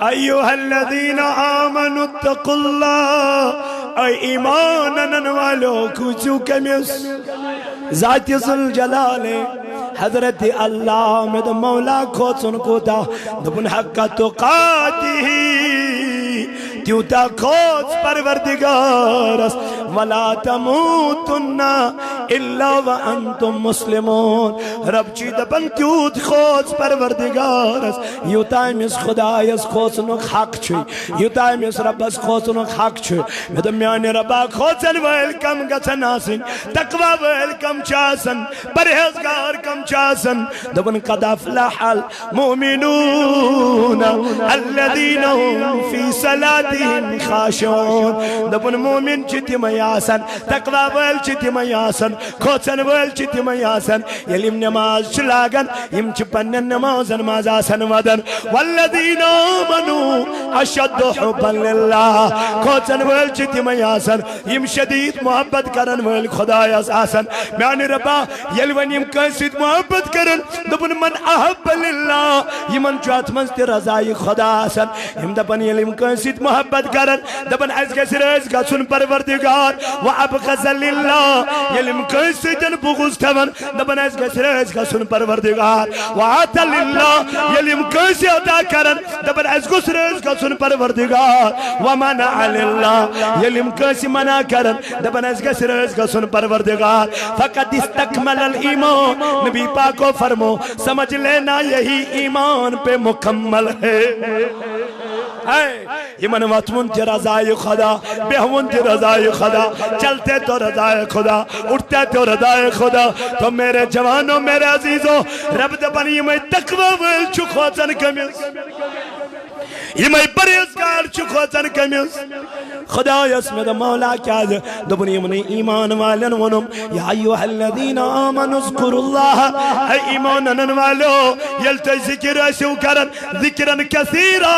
ایوہ الذین آمنوا اتقوا اللہ اے ایمانن والو کچھو کمیس ذات ذوالجلال حضرت اللہ مد مولا کھوچن کوتا دبن حق تقاتی تیوتا کھوچ پروردگارس ولا تموتن الا وانتم مسلمون رب چی دبن تیوت کھوچ پروردگارس یوتائمس خدایس کھوچنک حق چھوئی یوتائمس ربس کھوچنک حق چھوئی مدم میانی ربا کھوچن ویلکم گچن آسن تقوی ویلکم چاسن پرہزگار کم چاسن دبن قد افلح المؤمنون الذین هم فی صلاتهم خاشعون دبن مومن چتی میاسن تقوی ویل چتی میاسن کھوچن ویل چتی میاسن یلیم نماز چلاگن یم چپنن نمازن مازاسن ودن والذین آمنوا اشد حبا للہ کھوچن ویل چتی میاسن یم شدید محبت کرن ویل خدایس آسن میانی ربا یلون یم کنسید محبت کرن دبن من احب للہ یمن چوات منزد رضای خدا آسن یم دبن یلیم کنسید محبت کرن دبن از کسی رز گسن پروردگار و ابغض للہ یلیم کنسیدن بغض تون دبن از کسی رز گسن پروردگار و آتا للہ یلیم کنسی عطا کرن دبن از کسی رز گسن پروردگار و منع للہ یلیم کنسی منع کرن دبن از کسی رز گسن پروردگار فقط استکمل الایمان نبی پاکو فرمو سمجھ لینا یہی ایمان پہ مکمل ہے یہ من وطمن تی رضای خدا بہون تی رضای خدا چلتے تو رضای خدا اٹھتے تو رضای خدا تو میرے جوانوں میرے عزیزوں رب دبنی میں تقوی ویل چکھوچن کمیس یہ میں پریزگار چکھوچن کمیز خدا اسمد مولا کیا دے دبنی امنی ایمان والن ونم یا ایوہ الذین آمنوا اذکروا اللہ اے ایمان انن والو یلتے ذکر ایسو کرن ذکرن کثیرا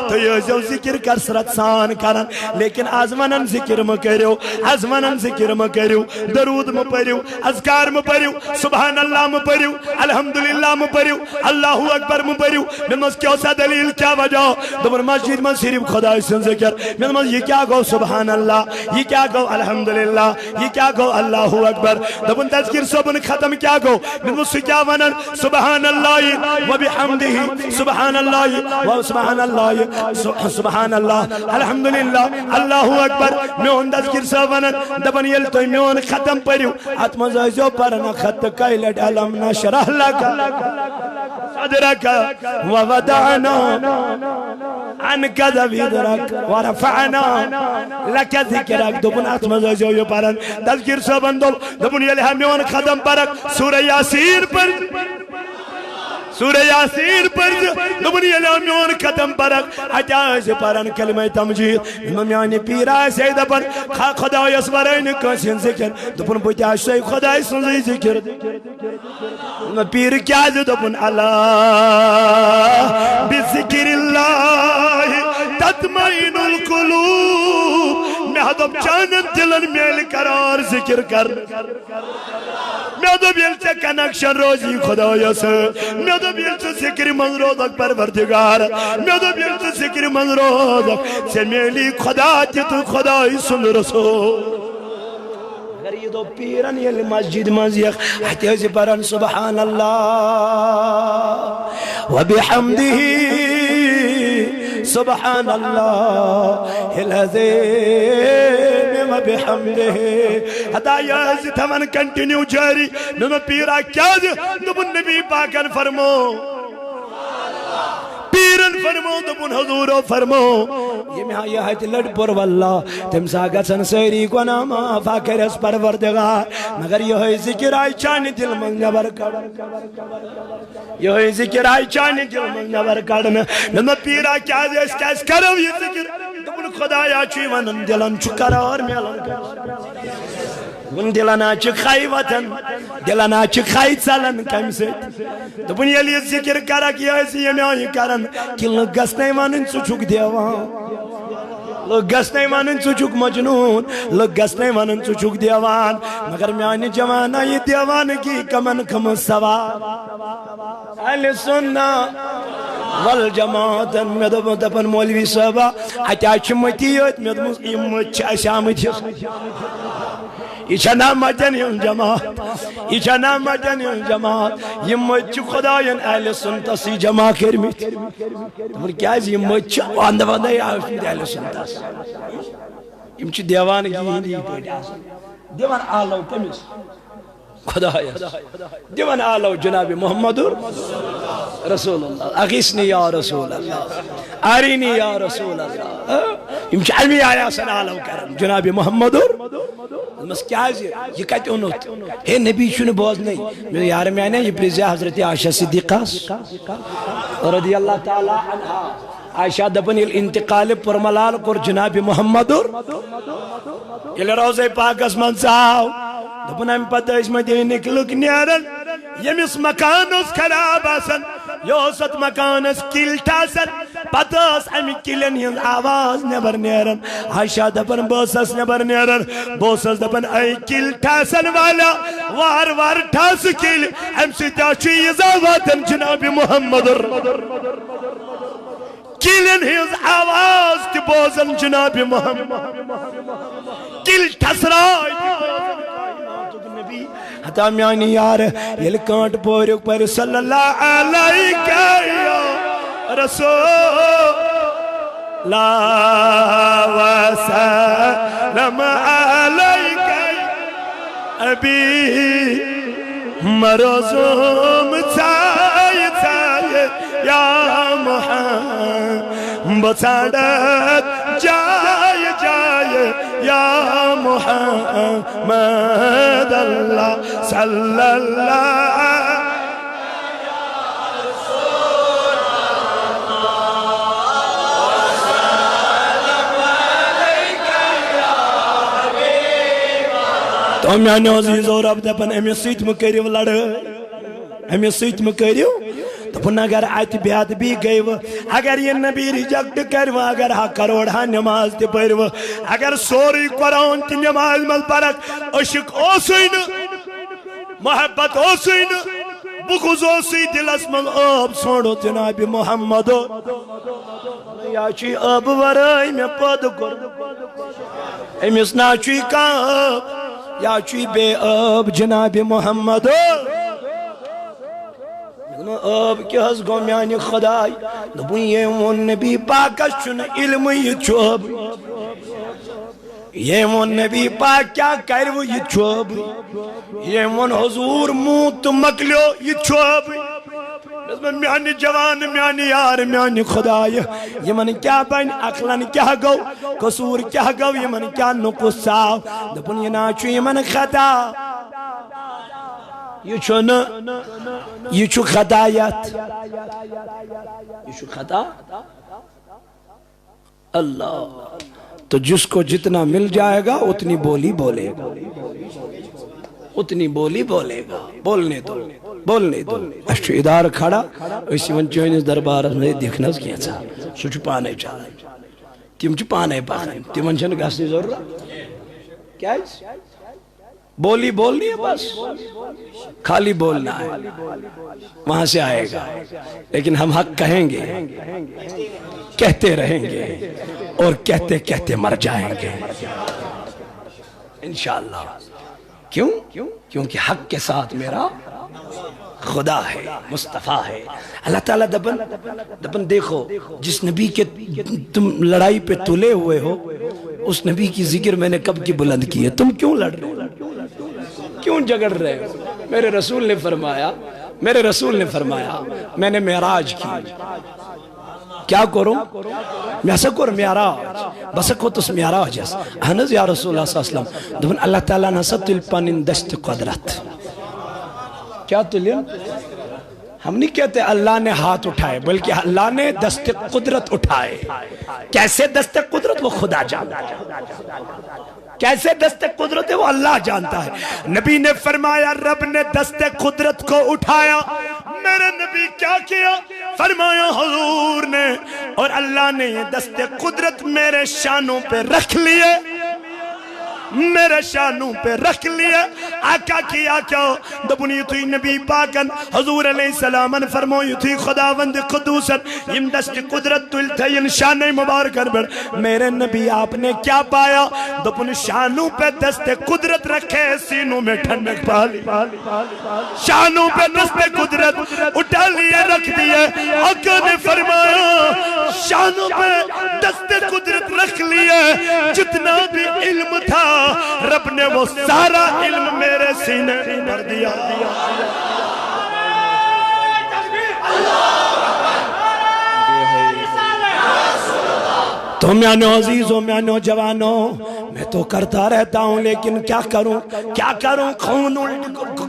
تو یہ جو ذکر کسرت سان کرن لیکن آزمانن ذکر مکریو آزمانن ذکر مکریو درود مپریو اذکار مپریو سبحان اللہ مپریو الحمدللہ مپریو اللہ اکبر مپریو من مز کیوں سا دلیل کیا وجہ دبر مسجد من صرف خدا سن ذکر من مز یہ کیا گو سبحان اللہ یہ کیا گو الحمدللہ یہ کیا گو اللہ اکبر دبن تذکر سبن ختم کیا گو من مز کیا ونن سبحان اللہ و بحمدہ سبحان اللہ و سبحان اللہ سبحان اللہ الحمدللہ اللہ اکبر میون تذکر سبن دبن یل تو میون ختم پریو اتمز جو پرنا خط کائلٹ علم نشرح لکا صدرک ووضعنا عنك ذکرک ورفعنا لك ذکرک دبن اتمز جو پرن تذکر سبن دبن یل ہمیون ختم پرک سورہ یاسین پر سورہ یاسین پر دبنی الامیون ختم پرک اجاز پرن کلمہ تمجید ممیانی پیرا سے دبن خدا یسورین کسین ذکر دبن بجاش سے خدا سنزی ذکر پیر کیا دبن اللہ بذکر اللہ تطمئن القلوب میں حدب چانت دلن میل قرار ذکر کر میں دو بیل سے کنکشن روزی خدا یس میں دو بیل سے ذکر من روزک پروردگار میں دو بیل سے ذکر من روزک سے میلی خدا جتو خدا سن رسول اگر یہ دو پیرن یہ مسجد مزیق حتیز پرن سبحان اللہ وبحمدہ سبحان اللہ العظیم وبحمدہ حتی یہ تمن کنٹینیو جاری نمہ پیرا کیا دے نبن نبی پاکن فرمو پیرن فرمو دبن حضورو فرمو یہ میں آیا ہے لڑ پر واللہ تم ساگت سنسری کو ناما فاکر اس پروردگار مگر یہ ہے ذکر آئی چانی دل من نبر کڑ یہ ہے ذکر آئی چانی دل من نبر کڑنا نمہ پیرا کیا دے اس کیس کرو یہ ذکر دبن خدا یا چوی ونن دلن چکرار میلن کر ون دلنا چکھائی وطن دلنا چکھائی چلن کم سے دبن یلی ذکر کرک یہ ایسی یہ میں آئی کرن کہ لوگ گسنے مانن چچک دیوان لوگ گسنے مانن چچک مجنون لوگ گسنے مانن چچک دیوان مگر میں آئی جوانا یہ دیوان کی کمن کم سوا اہل سننا والجماعت میں دپن مولوی صاحبہ اچھا چمتیت میں دپن امت شامت یہ چھنا مجن یون جماعت یہ چھنا مجن یون جماعت یہ مجھ خدایان اہل سنتسی جماع کرمیت تمہر کیا ہے یہ مجھ واندہ واندہ یا اشمید اہل سنتس یہ چھو دیوان کی ہندی پیٹا دیوان آلو کمیس خدایان دیوان آلو جناب محمد رسول اللہ اغیسنی یا رسول اللہ آرینی یا رسول اللہ یہ چھو علمی آیا سن آلو کرن جناب محمد مس کیا ہے یہ کہتے انہوں ہے نبی شنو بوز نہیں میرے یار میں آنے یہ پریزی حضرت عائشہ صدیقہ رضی اللہ تعالی عنہ عائشہ دبن الانتقال پر ملال کر جناب محمد یہ روزے پاک اسمان ساو دبن ہم پتہ اس مدینہ کلک نیارن یمس مکان اس خراب آسن یوسط مکان اس کلٹا سن پتہ اس امی کلن ہن آواز نبر نیرن عائشہ دبن بوسس نبر نیرن بوسس دبن اے کلٹا سن والا وار وار ٹھاس کل ام سیتا چیز آواتن جناب محمد کلن ہن آواز کی بوزن جناب محمد کل ٹھسرائی حتا میانی یار یل کانٹ پوریک پر صلی اللہ علیہ رسول اللہ وسلم علیہ ابی مرزوم چاہی چاہی یا محمد ساڑت جائے جائے یا محمد اللہ صلی اللہ تو میانو عزیز اور رب دپن امی سیت مکریو لڑ امی سیت مکریو دپن اگر آیت بیاد بھی گئی و اگر یہ نبی ریجیکٹ کرو اگر ہا کروڑا نماز تی پڑھو اگر سوری قرآن تی نماز مل پرک عشق اوسین محبت اوسین بغض اوسی دل اسمل آب سوڑو جناب محمد یا چی آب ورائی میں پد کر امیس نا چی کام یا چی بے آب جناب محمد آب کی حس گو میانی خدای دبون یہ من نبی پاکش چن علم یہ چوب یہ من نبی پاک کیا کرو یہ چوب یہ من حضور موت مکلیو یہ چوب میانی جوان میانی یار میانی خدای یہ من کیا بین اقلن کیا گو قصور کیا گو یہ من کیا نقصاو دبون یہ ناچو یہ من خطا یہ چھو خطایت یہ چھو خطا اللہ تو جس کو جتنا مل جائے گا اتنی بولی بولے گا اتنی بولی بولے گا بولنے دو اشو ادار کھڑا اسی من چوئنس دربار میں دیکھنا کیا تھا سو چھو پانے چاہے تم چھو پانے پانے تم انچن گھسنی ضرورت کیا ہے بولی بولنی ہے بس خالی بولنا ہے وہاں سے آئے گا لیکن ہم حق کہیں گے کہتے رہیں گے اور کہتے کہتے مر جائیں گے انشاءاللہ کیوں؟ کیونکہ حق کے ساتھ میرا خدا ہے مصطفیٰ ہے اللہ تعالیٰ دبن دیکھو جس نبی کے تم لڑائی پہ تلے ہوئے ہو اس نبی کی ذکر میں نے کب کی بلند کی ہے تم کیوں لڑ رہے ہو کیوں جگڑ رہے ہو میرے رسول نے فرمایا میں نے معراج کی کیا کروں میں ایسا کر معراج بس کو تس معراج ہے ہنز یا رسول اللہ صلی اللہ علیہ وسلم دبن اللہ تعالیٰ نے ستل پانین دست قدرت کیا تلین ہم نہیں کہتے اللہ نے ہاتھ اٹھائے بلکہ اللہ نے دست قدرت اٹھائے کیسے دست قدرت وہ خدا جانتا ہے کیسے دست قدرت ہے وہ اللہ جانتا ہے نبی نے فرمایا رب نے دست قدرت کو اٹھایا میرے نبی کیا کیا فرمایا حضور نے اور اللہ نے یہ دست قدرت میرے شانوں پہ رکھ لیے میرے شانوں پہ رکھ لیا آقا کیا کیا دبنی یہ توی نبی پاکن حضور علیہ السلام فرمو یہ توی خداوند قدوسن یم دست قدرت تلتین شان مبارکن بڑھ میرے نبی آپ نے کیا پایا دبنی شانوں پہ دست قدرت رکھے سینوں میں ٹھنڈک پالی شانوں پہ دست قدرت اٹھا لیے رکھ دیے آقا نے فرمایا شانوں پہ دست قدرت رکھ لیے جتنا بھی علم تھا رب نے وہ سارا علم میرے سینے پر دیا تو میانو عزیزوں میانو جوانوں میں تو کرتا رہتا ہوں لیکن کیا کروں خون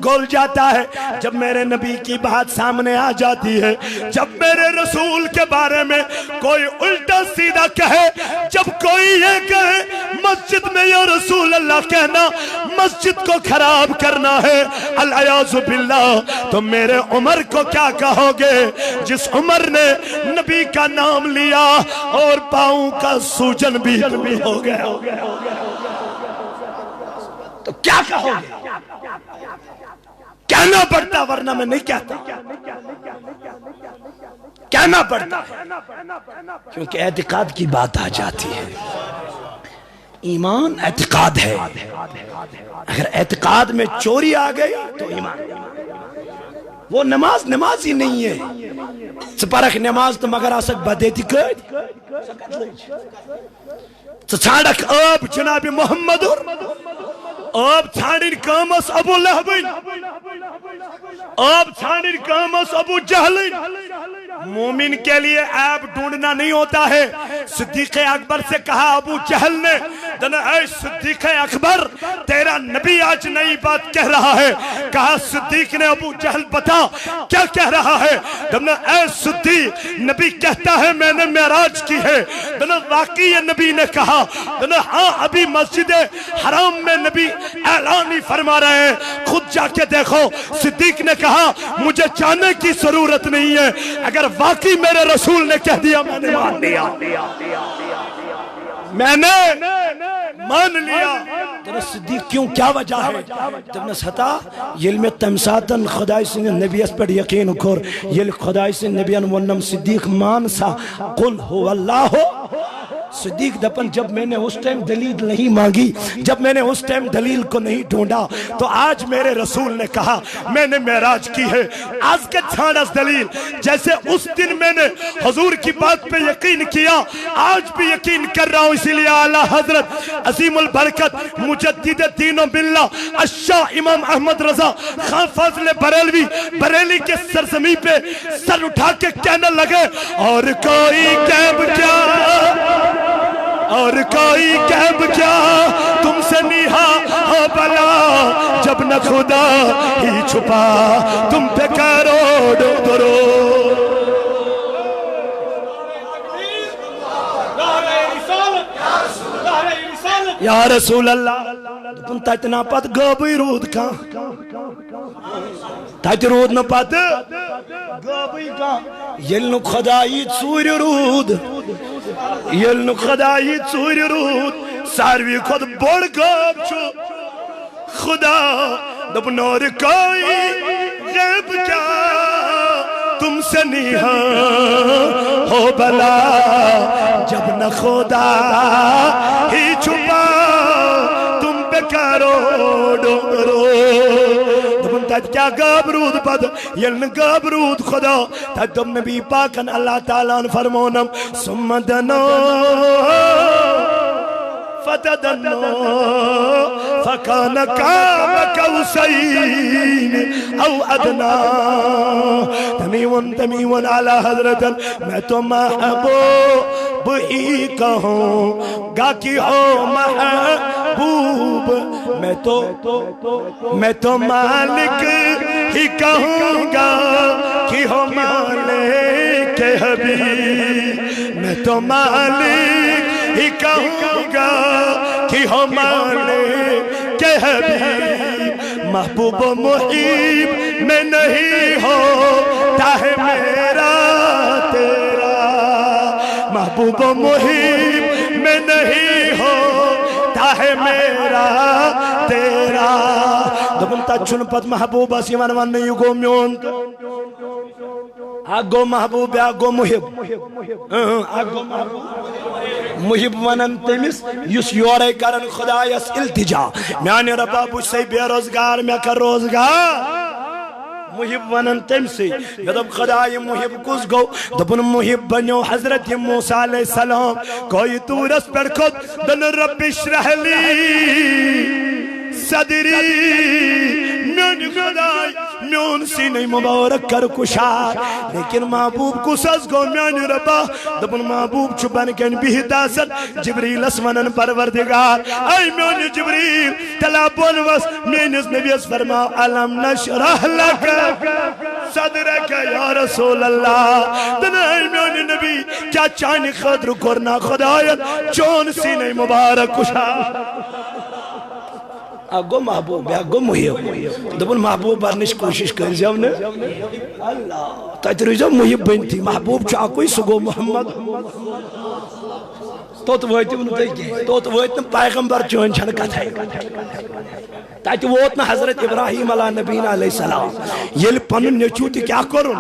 گول جاتا ہے جب میرے نبی کی بات سامنے آ جاتی ہے جب میرے رسول کے بارے میں کوئی الٹا سیدھا کہے جب کوئی یہ کہے مسجد میں یا رسول اللہ کہنا مسجد کو خراب کرنا ہے العیاذ باللہ تو میرے عمر کو کیا کہو گے جس عمر نے نبی کا نام لیا اور پاؤں کا سوجن بھی ہو گیا تو کیا کہو گے کہنا پڑتا ورنہ میں نہیں کہتا کہنا پڑتا کیونکہ اعتقاد کی بات آ جاتی ہے ایمان اعتقاد ہے اگر اعتقاد میں چوری آ گئی تو ایمان وہ نماز ہی نہیں ہے سپارک نماز تو مگر آسک بدے تھی کر چھاڑک اب جناب محمد اب چھاڑیر کامس ابو لہبین اب چھاڑیر کامس ابو جہلین مومن کے لیے عیب ڈھونڈنا نہیں ہوتا ہے صدیق اکبر سے کہا ابو جہل نے دن اے صدیق اکبر تیرا نبی آج نئی بات کہہ رہا ہے. کہا صدیق نے ابو جہل بتا کیا کہہ رہا ہے؟ دن اے صدیق نبی کہتا ہے میں نے معراج کی ہے. دن واقعی نبی نے کہا دن ہاں ابھی مسجد حرام میں نبی اعلان ہی فرما رہے ہیں, خود جا کے دیکھو. صدیق نے کہا مجھے جانے کی ضرورت نہیں ہے, اگر واقعی میرے رسول نے کہہ دیا میں نے مان لیا, میں نے مان لیا. صدیق کیوں کیا وجہ ہے؟ جب نے ستا علم تمساتن خدای سے نبی اس پر یقین کر, یہ خدای سے نبی ونم صدیق مان سا قل ہو اللہ ہو. صدیق دپن جب میں نے اس ٹائم دلیل نہیں مانگی, جب میں نے اس ٹائم دلیل کو نہیں ڈھونڈا, تو آج میرے رسول نے کہا میں نے معراج کی ہے. آج کے چھانس دلیل جیسے اس دن میں نے حضور کی بات پہ یقین کیا, آج بھی یقین کر رہا ہوں. اسی لئے اعلیٰ حضرت عظیم البرکت مجدد دین و ملت الشاہ امام احمد رضا خان فاضل بریلوی بریلی کے سرزمین پہ سر اٹھا کے کہنے لگے اور کوئی کیب کیا, اور کوئی کیب کیا تم سے نیہا ہو بلا, جب نہ خدا ہی چھپا تم پہ کروڑوں درود. یا رسول اللہ تم تاتنا پت گوبی رود کان, تات رود نہ پت گوبی کان, یل نو خدایی ژوٗرِ روٗد, یل نو خدایی ژوٗرِ روٗد, ساروی کھۄتہٕ بوٚڑ غٲب چھُ خدا. دوٚپُن اور کوئی غیب کیا تم سے نیہا ہو بلا, جب نہ خدا ہی چھپا تم پہ کروڑوں درود. دوٚپُن تَتہِ کیٛاہ غٲب روٗد پتہٕ, ییٚلہِ نہٕ غٲب روٗد خدا, تَتہِ دوٚپ نبی پاکن اللہ تعالیٰ ہن فرمونم ثم دنو فتدنو فکان قاب قوسین او ادنا. تمیون اعلی حضرت میں تو محبوب ہی کہوں گا کہ ہو محبوب, میں تو مالک ہی کہوں گا کہ ہو مالک حبیب, میں تو مالک ہی کہوں گا کہ ہو مالک حبیب. محبوب و محیب میں نہیں ہوتا ہے میرا تیرا, محبوب و محیب میں نہیں ہوتا ہے میرا تیرا. دپن تا چھن پت محبوب اس یوان ون نہیں گو میون, آگو محبوب آگو محب, آگو محب ونن تمس یس یورے کرن خدایس التجا, میانے ربا بچ سے بے روزگار میں کر روزگار. محب ونن تم سے جب خدای محب کس گو, دپن محب بنیو حضرت موسیٰ علیہ السلام. کوئی تورس پر خود دن رب اشرح لی صدری, میون خدای میون سینہ مبارک کر کشار. لیکن محبوب کسس گو میان ربا, دپن محبوب چھو بن کن بہت آسد جبریل اسمنن پروردگار. اے میون جبریل تلا بونوس مینس نبیس فرما علم نشرح لک صدرک یا رسول اللہ. دن اے میون نبی کیا چانی خدر کرنا خدایت چون سینہ مبارک کشار. اگو محبوب اگو محب, دپن محبوب برنش کوشش کر جاؤ نا اللہ تاچ رجا محب بنتی. محبوب چاہ کوئی سگو محمد توت ویتم نو دیکھیں, توت ویتم پیغمبر چون چھن کتھائی, تاچ ووتنا حضرت ابراہیم علیہ نبینا علیہ السلام. یل پنن نیچوتی کیا کرن,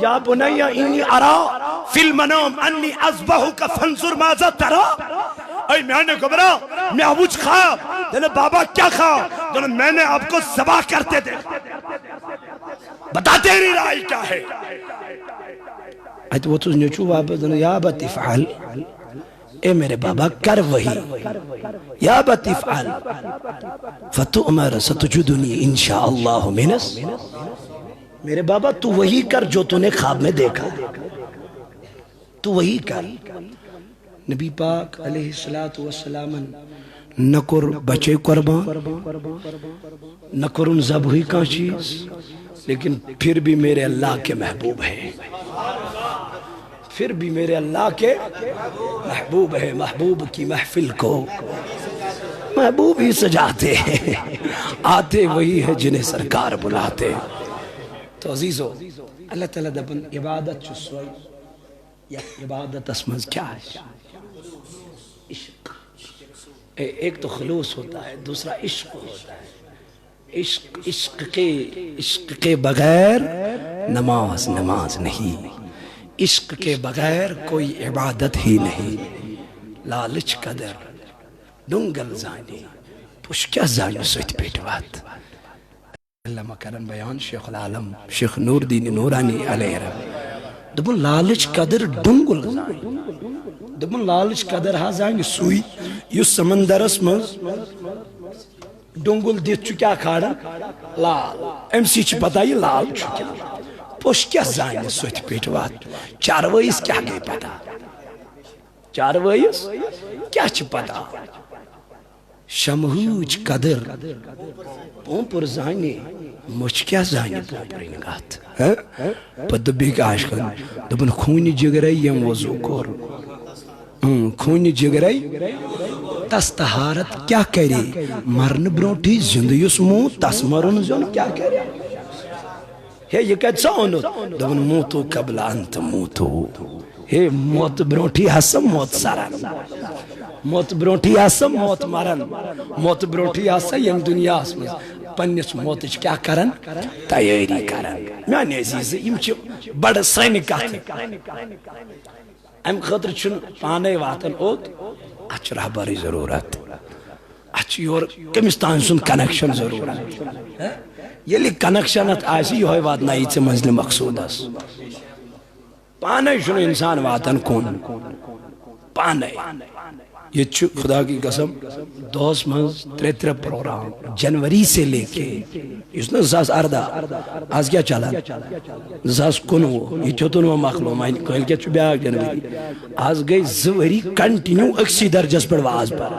یا بنیا انی ارا فی المنام انی ازبہوک فانظر ماذا ترا. اے میں نے گبرا میں اوچ خواب, دل بابا کیا خواب, دل میں نے آپ کو ذبح کرتے تھے, بتا تیری رائے کیا ہے. وہ تو نیچو بابا دل یا بت افعال, اے میرے بابا کر وہی, یا بت افعال فتؤمر ستجدنی انشاءاللہ منس. میرے بابا تو وہی کر جو تو نے خواب میں دیکھا, تو وہی کر. نبی پاک علیہ السلام نکر بچے قربان نہ کرن ذبحی کا چیز، لیکن پھر بھی میرے اللہ کے محبوب ہیں، پھر بھی میرے اللہ کے محبوب ہیں۔ محبوب کی محفل کو محبوب ہی سجاتے ہیں، آتے وہی ہے جنہیں سرکار بلاتے۔ تو عزیزو اللہ تعالیٰ دبن عبادت چسوئی یا عبادت اسمز کیا ہے؟ عشق۔ ایک تو خلوص ہوتا ہے، دوسرا عشق ہوتا ہے۔ عشق کے بغیر نماز نہیں، عشق کے بغیر کوئی عبادت ہی نہیں۔ لالچ قدر دنگل زانی پشکیا زانی سویت پیٹوات۔ علامہ کرن بیان شیخ العالم شیخ نور دین نورانی علیہ رحمہ دبن لالچ قدر دنگل زانی، دبن لالچ قدر ہا زانی سوئی یو سمندر اسمز ڈنگل دیت چو کیا کھاڑا لال، ایم سی چی پتا یہ لال چکا پوش کیا زائن سویت پیٹوات۔ چاروائیس کیا گئی پتا، چاروائیس کیا چی پتا، شمہوچ قدر پومپر زائنی مجھ کیا زائنی پومپر انگات پدبی کا عشقن دبن خونی جگرائی یم وضو کور، خونی جگرائی تس طہارت کیا کرے، مرن برونٹی زندیس مو تس مرن زن کیا کرے ہے یہ کہت سونت دون موتو قبل انت موتو ہے موت برونٹی حسم موت سرن، موت برونٹی حسم موت مرن، موت برونٹی حسم یم دنیا اسم پنیس موتش کیا کرن تیاری کرن۔ میانی عزیز یم چی بڑا سینی کہتے ام خطر چن پانے واتن اوت اچھ رہباری ضرورت، اچھ یور کمستان سن کنیکشن ضرورت، یلی کنیکشنت آسی یہ وات نائی سے منزل مقصود اس پانے شن انسان واتن کون پانے۔ یہ خدا کی قسم دوست منز ترے پروگرام جنوری سے لے کے اس نے زاز اردہ آج کیا چلا زاز کنو یہ چوتنو مخلوم آئین کوئل کیا چو بیاگ جنوری آج گئی زوری کنٹینیو اکسی درجس پر واز پر۔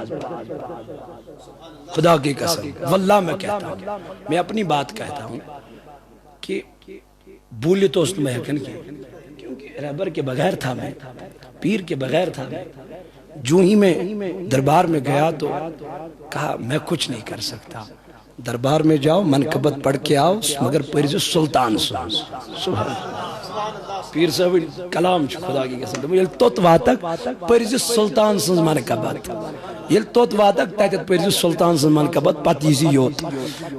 خدا کی قسم واللہ میں کہتا ہوں، میں اپنی بات کہتا ہوں کہ بولی تو اس میں حکن کی کیونکہ رہبر کے بغیر تھا میں، پیر کے بغیر تھا میں، جو ہی میں دربار میں گیا تو کہا میں کچھ نہیں کر سکتا، دربار میں جاؤ منقبت پڑھ کے آؤ مگر پریز سلطان سن سبحان پیر صاحب کلام چھو خدا کی قسم یہ توت واتک پریز سلطان سن منقبت، یہ توت واتک تیتت پریز سلطان سن منقبت پت یزی یوت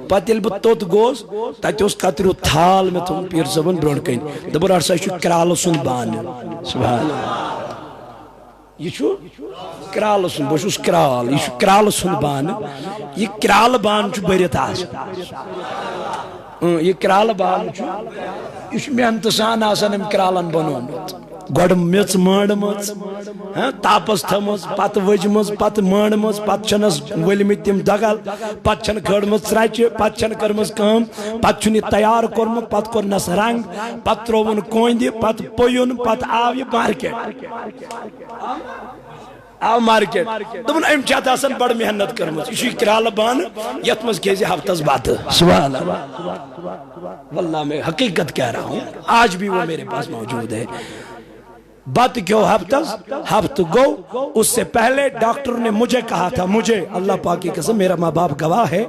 پت یل بت توت گوز تیت اس قطرو تھال میں تم پیر صاحبن برونڈ کہیں دبر عرصہ چھو کرالو سن بان سبحان یہ چھو کرال سن بوشوس کرال یہ چھو کرال سن بان، یہ کرال بان چھو بریت آس یہ کرال بان چھو یہ چھو محنتسان آسان ام کرالن بنومت گوڑ میچ مانڈمت تاپس تھمز پت وجمز پت مانڈمز پت چھنس ولمت تم دگل پت چھن کھڑمت سرچ پت چھن کرمز کام پت چھن تیار کرمت پت کرنس رنگ پت تروون کوئندی پت پویون پت آو یہ مارکیٹ آو مارکیٹ دبن ام چاہتا آسان بڑ محنت کرمت یہ چھو کرال بان یتمز کیزی ہفتز بات سبحان اللہ واللہ میں حقیقت کہہ رہا ہوں آج بھی وہ میرے پاس موجود ہے۔ بات کیوں ہفت گو اس سے پہلے ڈاکٹر نے مجھے کہا تھا، مجھے اللہ پاک کی قسم میرا ماں باپ گواہ ہے،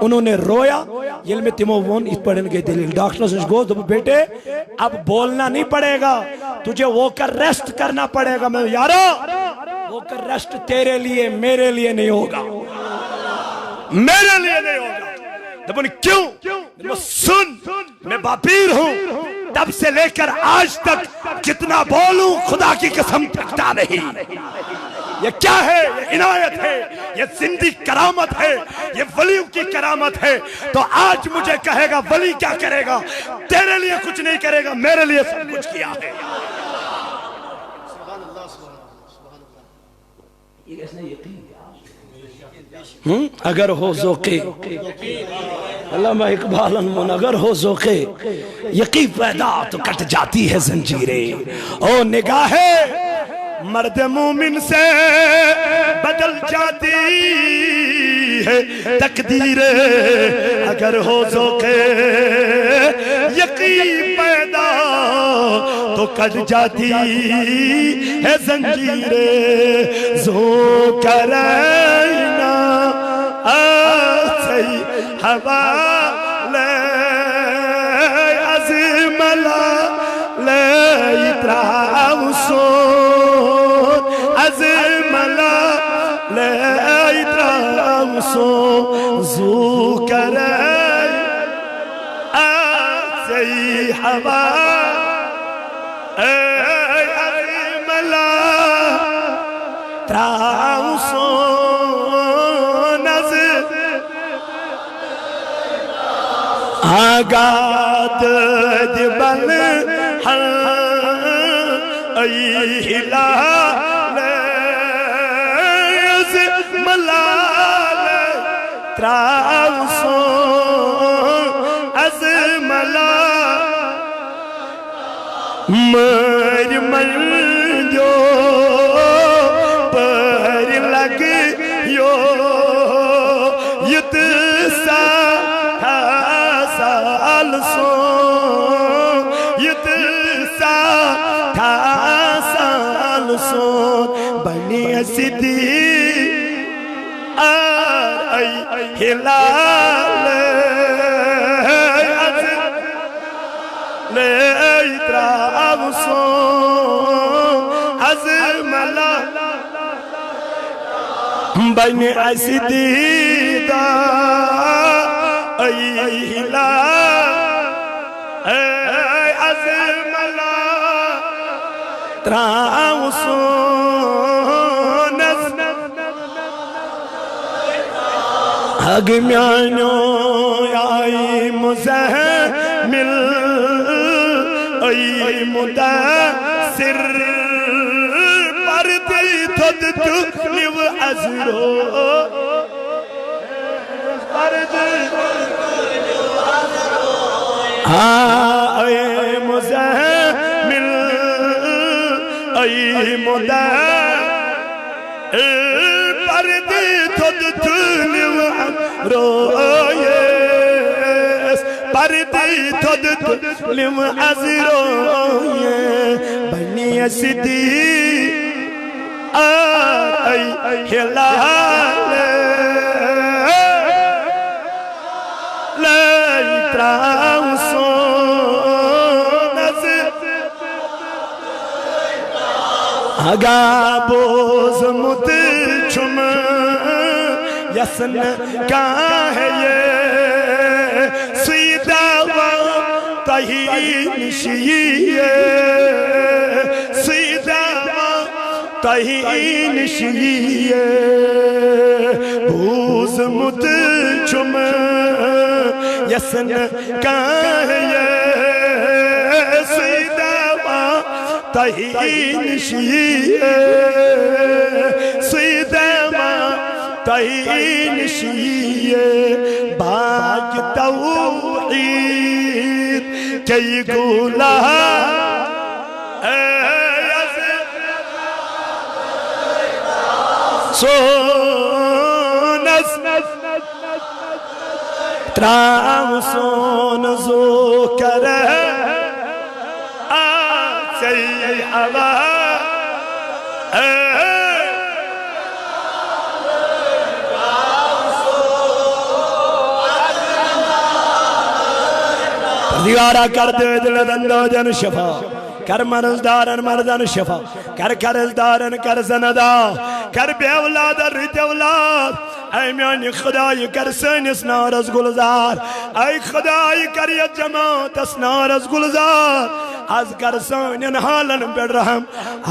انہوں نے رویا یل میں تیمو وون اس پڑھن گئے دلیل ڈاکٹر سے گو دو بیٹے اب بولنا نہیں پڑے گا تجھے وہ کر ریسٹ کرنا پڑے گا۔ میں یارو وہ کر ریسٹ تیرے لیے میرے لیے نہیں ہوگا، میرے لیے نہیں ہوگا۔ دبن کیوں سن میں باپیر ہوں تب سے لے کر آج تک جتنا بولوں خدا کی قسم تھکتا نہیں۔ یہ کیا ہے؟ یہ عنایت ہے، یہ زندی کرامت ہے، یہ ولیوں کی کرامت ہے۔ تو آج مجھے کہے گا ولی کیا کرے گا؟ تیرے لیے کچھ نہیں کرے گا، میرے لیے سب کچھ کیا ہے۔ یہ کیسے یقین اگر ہو ذوقے علامہ اقبال انمون اگر ہو ذوقے یقین پیدا تو کٹ جاتی ہے زنجیریں، او نگاہ مرد مومن سے بدل جاتی ہے تقدیر اگر ہو ذوق یقین پیدا تو کٹ جاتی ہے زنجیر ذوق رینا آسی حوالے عظیم اللہ لے اتراؤ سون عظیم اللہ لے اتراؤ سون ذوق رینا آسی حوالے عظیم اللہ اتراؤ سون آگاد دبل ہر ایہلا لیز ملال تراؤسوں عظم اللہ مر جو پر لگ یو یتسا سال سو یتسا سال سو بنی سدی آئی ہلال لے اتراؤ سو عظم اللہ بنی سدی دا ایلا عظم اللہ تراؤ سون اگمیانو آئی مزہمل ای مدثر پردی تھد تلیو ازرو پردی اے مزہمل اے مدثر پردی تھد تلیو رویس پردی تھد تلیو ازرویس بنی سدی آئی ہلال تراؤ سون اگا بوز مت چھم یسن کہاں ہے یہ سیدہ و تہین شیئے سیدہ و تہین شیئے بوز مت چھم یسن کہاں ہے یہ سیدہ و تہین شیئے سیدہ و تہین شیئے باج توحید کئی گولا سونس تراؤ سون ذوق آسی حوا دیوارہ کر دے دل دندو جن شفا کر مرزدارن مردن شفا کر کرزدارن کر زندا کر بے اولاد رت اولاد اے میانی خدای کر سنس نارز گلزار اے خدای کر یہ جماعت اس نارز گلزار از کر سنین حالن پر رحم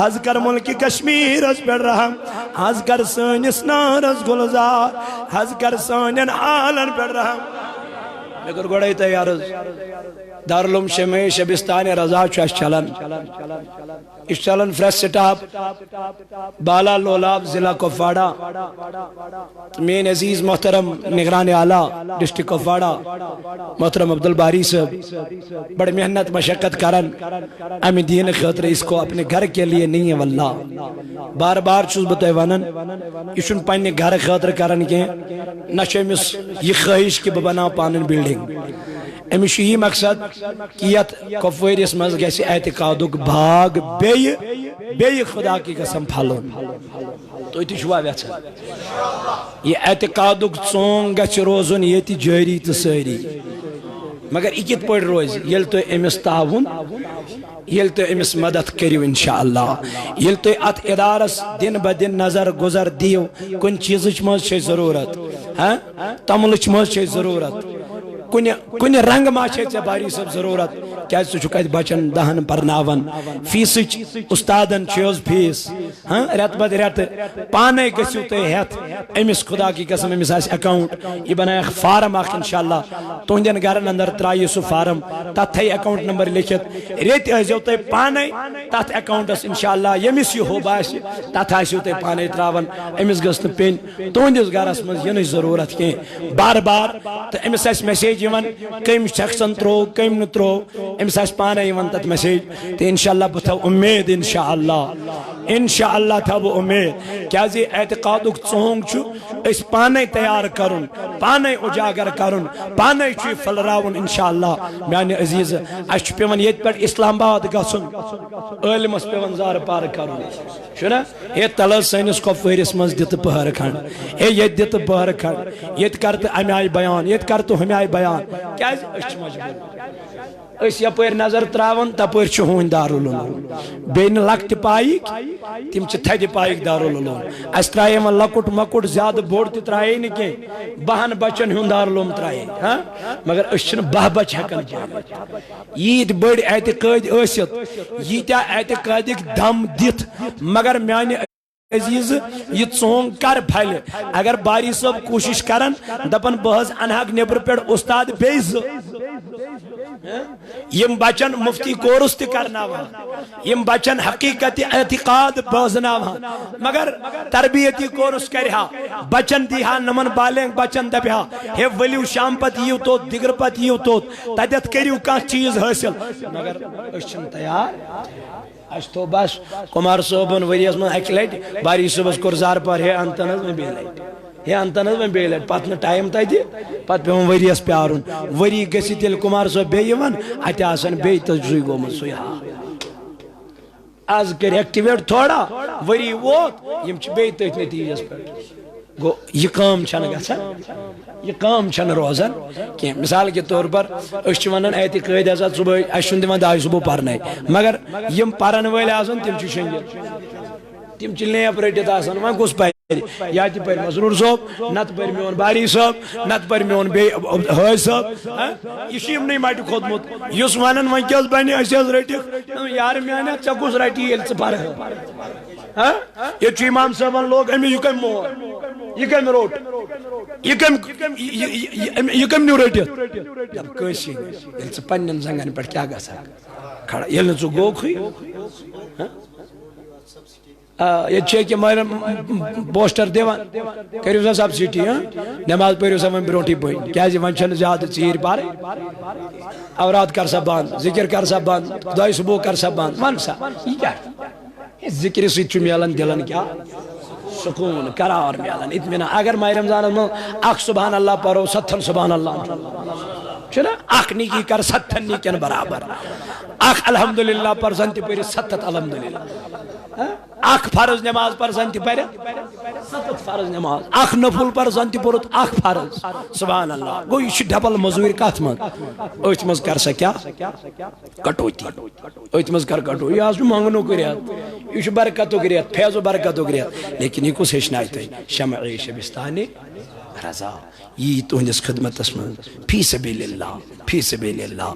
از کر ملک کشمیر اس پر رحم از کر سنس نارز گلزار از کر سنین حالن پر رحم مگر گوڑے تیار دارالعلوم شمع شبستان رضا چھ چلن اس چلن فریش سٹاپ بالا لولاب ضلع کپواڑہ مین عزیز محترم نگران اعلیٰ ڈسٹرکٹ کپواڑہ محترم عبدالباری صاحب بڑی محنت مشقت کرن امی دین خاطر اس کو اپنے گھر کے لیے نہیں ہے واللہ بار بار چھس بتائی ونن یہ پنہ گھر خاطر کرن کی نہ امس یہ خواہش کہ بنا پانن بلڈنگ امس یہ مقصد کہ یت کپوٲرِس مز گژھِ اعتقادک بھاگ بیٚیہِ خدا کی قسم پھلُن تُہۍ تہِ چھُوا یژھان یہ اعتقادک ژونگ گژھِ روزُن ییٚتہِ جٲری تہٕ سٲری مگر یہ کت پٲٹھۍ روزِ ییٚلہِ تُہۍ أمِس تعاوُن ییٚلہِ تُہۍ أمِس مدد کٔرِو انشاءاللہ ییٚلہِ تُہۍ اتھ ادارس دن بدن نظر گزر دِیِو کُنہِ چیٖزٕچ منٛز چھے ضروٗرت توٚملٕچ منٛز چھے ضروٗرت کُنہِ رنگ ما چھے ژےٚ باری صٲب ضروٗرت کیٛازِ ژٕ چھُکھ اتہِ بچن 10 پرناوان فیٖسٕچ استادن چھِ حظ فیٖس رٮ۪تہٕ پتہٕ رٮ۪تہٕ پانے گٔژھِو تُہۍ ہٮ۪تھ أمِس خدا کی قسم أمِس آسہِ اکاؤنٹ یہِ بنایہِ اکھ فارم اکھ انشاءاللہ تُہنٛدٮ۪ن گرن اندر ترٛایہِ سُہ فارم تتھ تھایہِ اکاؤنٹ نمبر لیکھِتھ رٮ۪تۍ ٲسۍزیو تُہۍ پانے تتھ اکاؤنٹس انشاءاللہ ییٚمِس یہِ ہوٚب آسہِ تتھ آسِو تُہۍ پانے ترٛاوان أمِس گٔژھ نہٕ پیٚنۍ تُہنٛدِس گرس منٛز یِنٕچ ضروٗرت کینٛہہ بار بار تہٕ أمِس آسہِ میسیج یِوان کٔمۍ شخصن ترٛوو کٔمۍ نہٕ ترٛوو أمِس آسہِ پانے یِوان تتھ میسیج تہٕ انشاءاللہ بہٕ تھاو اُمید انشاءاللہ تھاو بہٕ اُمید کیٛازِ اعتقادُک ژونگ چھُ أسۍ پانے تیار کرُن پانے اُجاگر کرُن پانے چھُ یہِ پھٔلراوُن انشاءاللہ میانہِ عزیٖز اَسہِ چھُ پیوان ییٚتہِ پٮ۪ٹھ اسلام آباد گژھُن عٲلمس پیوان زارٕ پار کرُن چھُنہ ہے تل حظ سٲنِس کۄپوٲرِس منٛز دِتہٕ پٔہر کھنڈ ہے ییٚتہِ دِتہٕ پٔہر کھنڈ ییٚتہِ کر تہٕ امہِ آیہِ بیان ییٚتہِ کر تہٕ ہُمہِ آیہِ بیان کیٛازِ أسۍ چھِ مجبوٗر أسۍ یپٲرۍ نظر تراوان تپٲرۍ چھُ ہوٗنۍ دارالعلوم بیٚیہِ نہٕ لۄکٹہِ پایِک تِم چھِ تھدِ پایِک دارالعلوم اَسہِ ترٛایے وۄنۍ لۄکُٹ مۄکُٹ زیادٕ بوٚڑ تہِ ترٛایے نہٕ کینٛہہ 10 بچن ہُنٛد دارالعلوم ترٛایے مگر أسۍ چھِنہٕ 10 بچہِ ہٮ۪کان پٔرِتھ ییٖتۍ بٔڑۍ اعتقٲدۍ ٲسِتھ ییٖتیٛاہ اعتقٲدِک دم دِتھ مگر میانہِ عزیٖز یہ ژونگ کر پھلہِ اگر باری صٲب کوٗشش کرن دپن بہٕ حظ انہاکھ نیبرٕ پٮ۪ٹھ استاد بیٚیہِ 2 یم بچن مفتی کورس تہِ کرناوان یم بچن حقیقت اعتقاد بوزناوان مگر تربیتی کورس کرہا بچن دیہا نمن بالینگ بچن دپہا ہے ؤلِو شام پت یِیِو توٚت دِگرٕ پت یِیِو توٚت تتٮ۪تھ کٔرِو کانٛہہ چیٖز حٲصِل مگر أسۍ چھِنہٕ تیار اَسہِ تھوٚو بس کُمار صٲبن ؤریس منٛز 1 لٹہِ باری صٲبس کوٚر زارٕ پار ہے انتن حظ وۄنۍ بیٚیہِ لٹہِ ہے انتن حظ وۄنۍ بیٚیہِ لٹہِ پتہٕ نہٕ ٹایم تتہِ پتہٕ پیوان ؤریس پیارُن ؤری گٔژھِتھ ییٚلہِ کُمار صٲب بیٚیہِ یِوان اتہِ آسان بیٚیہِ تہٕ سُے گوٚمُت سُے آز کٔرۍ ایکٹِویٹ تھوڑا ؤری ووت یِم چھِ بیٚیہِ تٔتھۍ نتیٖجس پٮ۪ٹھ گوٚو یہِ کٲم چھنہٕ گژھان یہ کام چھنہٕ روزان کینٛہہ مثال کے طور پر أسۍ چھِ ونان اعتقٲدۍ ہسا صبحٲے اَسہِ چھُنہٕ دِوان 2 صبح پرنے مگر یم پرن وٲلۍ آسان تِم چھِ شٔنگِتھ تِم چھِ لیپ رٔٹِتھ آسان وۄنۍ کُس پرِ یا تہِ پرِ مسروٗر صٲب نتہٕ پرِ میون باری صٲب نتہٕ پرِ میون بیٚیہِ حٲج صٲب یہِ چھُ یِمنٕے مٹہِ کھوٚتمُت یُس ونان وۄنۍ کیٛاہ حظ بنہِ أسۍ حظ رٔٹِکھ یارٕ میانہِ ژےٚ کُس رٹہِ ییٚلہِ ژٕ پرٕ ییٚتہِ چھُ امام صٲبن لوگ أمِس یہِ کٔمۍ مول یہِ کٔمۍ روٚٹ یہِ کٔمۍ نیوٗ رٔٹِتھ کٲنٛسہِ ییٚلہِ ژٕ پننٮ۪ن زنٛگن پٮ۪ٹھ کیٛاہ گژھکھ کھڑا ییٚلہِ نہٕ ژٕ گوکھٕے ییٚتہِ چھِ أکیٛاہ پوسٹر دِوان کٔرِو سا سبسڈی نٮ۪ماز پٔرِو سا وۄنۍ برونٛٹھٕے پٲٹھۍ کیٛازِ وۄنۍ چھنہٕ زیادٕ ژیٖرۍ پرٕنۍ اوراد کر سا بنٛد ذِکر کر سا بنٛد 2 صبح کر سا بنٛد ون سا یہِ کیٛاہ ذِکرِ سۭتۍ چھُ میلان دِلن کیٛاہ سکون قرار میلان اطمینان اگر ماہ رمضانس منٛز 1 سبحان اللہ پرو 7 سبحان اللہ چھُنہ 1 نیکی کر 7 نیکین برابر 1 الحمدللہ پرزن تہِ پٔرِتھ 7 الحمدللہ 1 فرض نٮ۪ماز پرزن تہِ پٔرِتھ 7 فرض نٮ۪ماز 1 نفل پرزن تہِ پوٚرُتھ 1 فرض سبحان اللہ گوٚو یہِ چھُ ڈبل مزوٗرۍ کتھ منٛز أتھۍ منٛز کر سا کیٛاہ کٹوتی أتھۍ منٛز کر کٹوتی یہِ حظ چھُ منٛگنُک رٮ۪تھ یہِ چھُ برکتُک رٮ۪تھ فیض و برکتُک رٮ۪تھ لیکن یہِ کُس ہیٚچھنایہِ تۄہہِ شمع شبستانِ رضا یی تُہنٛدِس خدمتس منٛز فی سبیل اللہ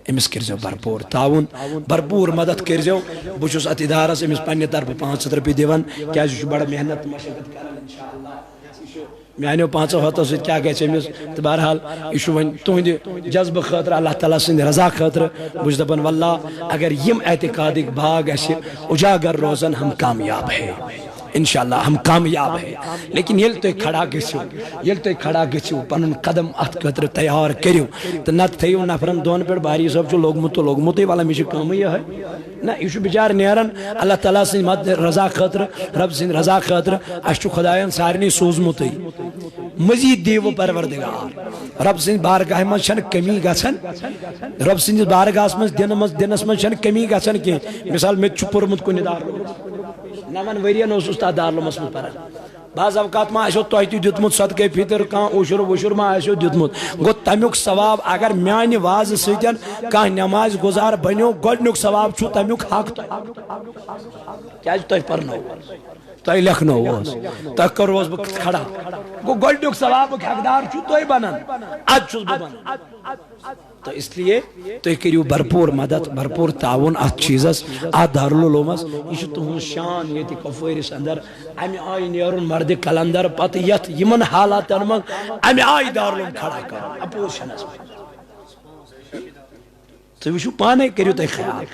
أمِس کٔرۍزیو بھرپوٗر تعاوُن بھرپوٗر مدد کٔرۍزیو بہٕ چھُس اتھ ادارس أمِس پننہِ طرفہٕ 500 رۄپیہِ دِوان کیٛازِ یہِ چھُ بڑٕ محنت مشقت کران انشاءاللہ میانو پانچو ہاتھوں سے کیا گھس امس تو بہرحال یہ ون تہند جذبہ خاطر اللہ تعالیٰ سند رضا خاطر بہت دپان واللہ اگر یم اعتقادک باغ اسہ اجاگر روزن ہم کامیاب ہے انشاءاللہ ہم کامیاب ہے لیکن یل تھی کھڑا گھو پن قدم ات خاطر تیار کرو تو نت تھو نفرن دون پہ باری صاحب لوگمت تو لوگمت والا مجھے کم یہ نا یہ بچار نیران اللہ تعالیٰ سن مد رضا خاطر رب سن رضا خاطر اس خدایان سارے سوزمت مزید دیو پروردگار رب سن بارگاہ من چھن کمی گژھان رب سن بارگاہ من دنس من چھن کمی گژھان کی مثال میں پورمت کن دارالعلوم 9 ورین تر دارالعلومس من پران بعض اوقات ما آسو تہ تہ دیتمت صدقہ فطر کان اوشر وشر ما آسو دیتمت گو تمیک ثواب اگر میانہ واز سۭتۍ کانٛہہ نماز گزار بنیو گۄڈنیُک ثواب چھُ تمیک حق کیازِ تۄہہِ پرنو تۄہہِ لیکھنووس تۄہہِ کروس بہٕ کھڑا گو گۄڈنیُک ثوابُک حقدار چھُ تُہۍ بنان اد چھُس بہٕ بنان تو اس لیے تُہۍ کٔرِو بھرپور مدد بھرپور تعاون ات چیزس ات دارالعلومس یہ چھُ تُہنٛد شان ییٚتہِ کپوٲرِس اندر امہِ آیہِ نیرُن مرد کلندر پتہٕ یتھ یمن حالاتن منٛز امہِ آیہِ دارالعلوم کھڑا کرُن اپوزِشنس منٛز تُہۍ وٕچھِو پانے کٔرِو تُہۍ خیال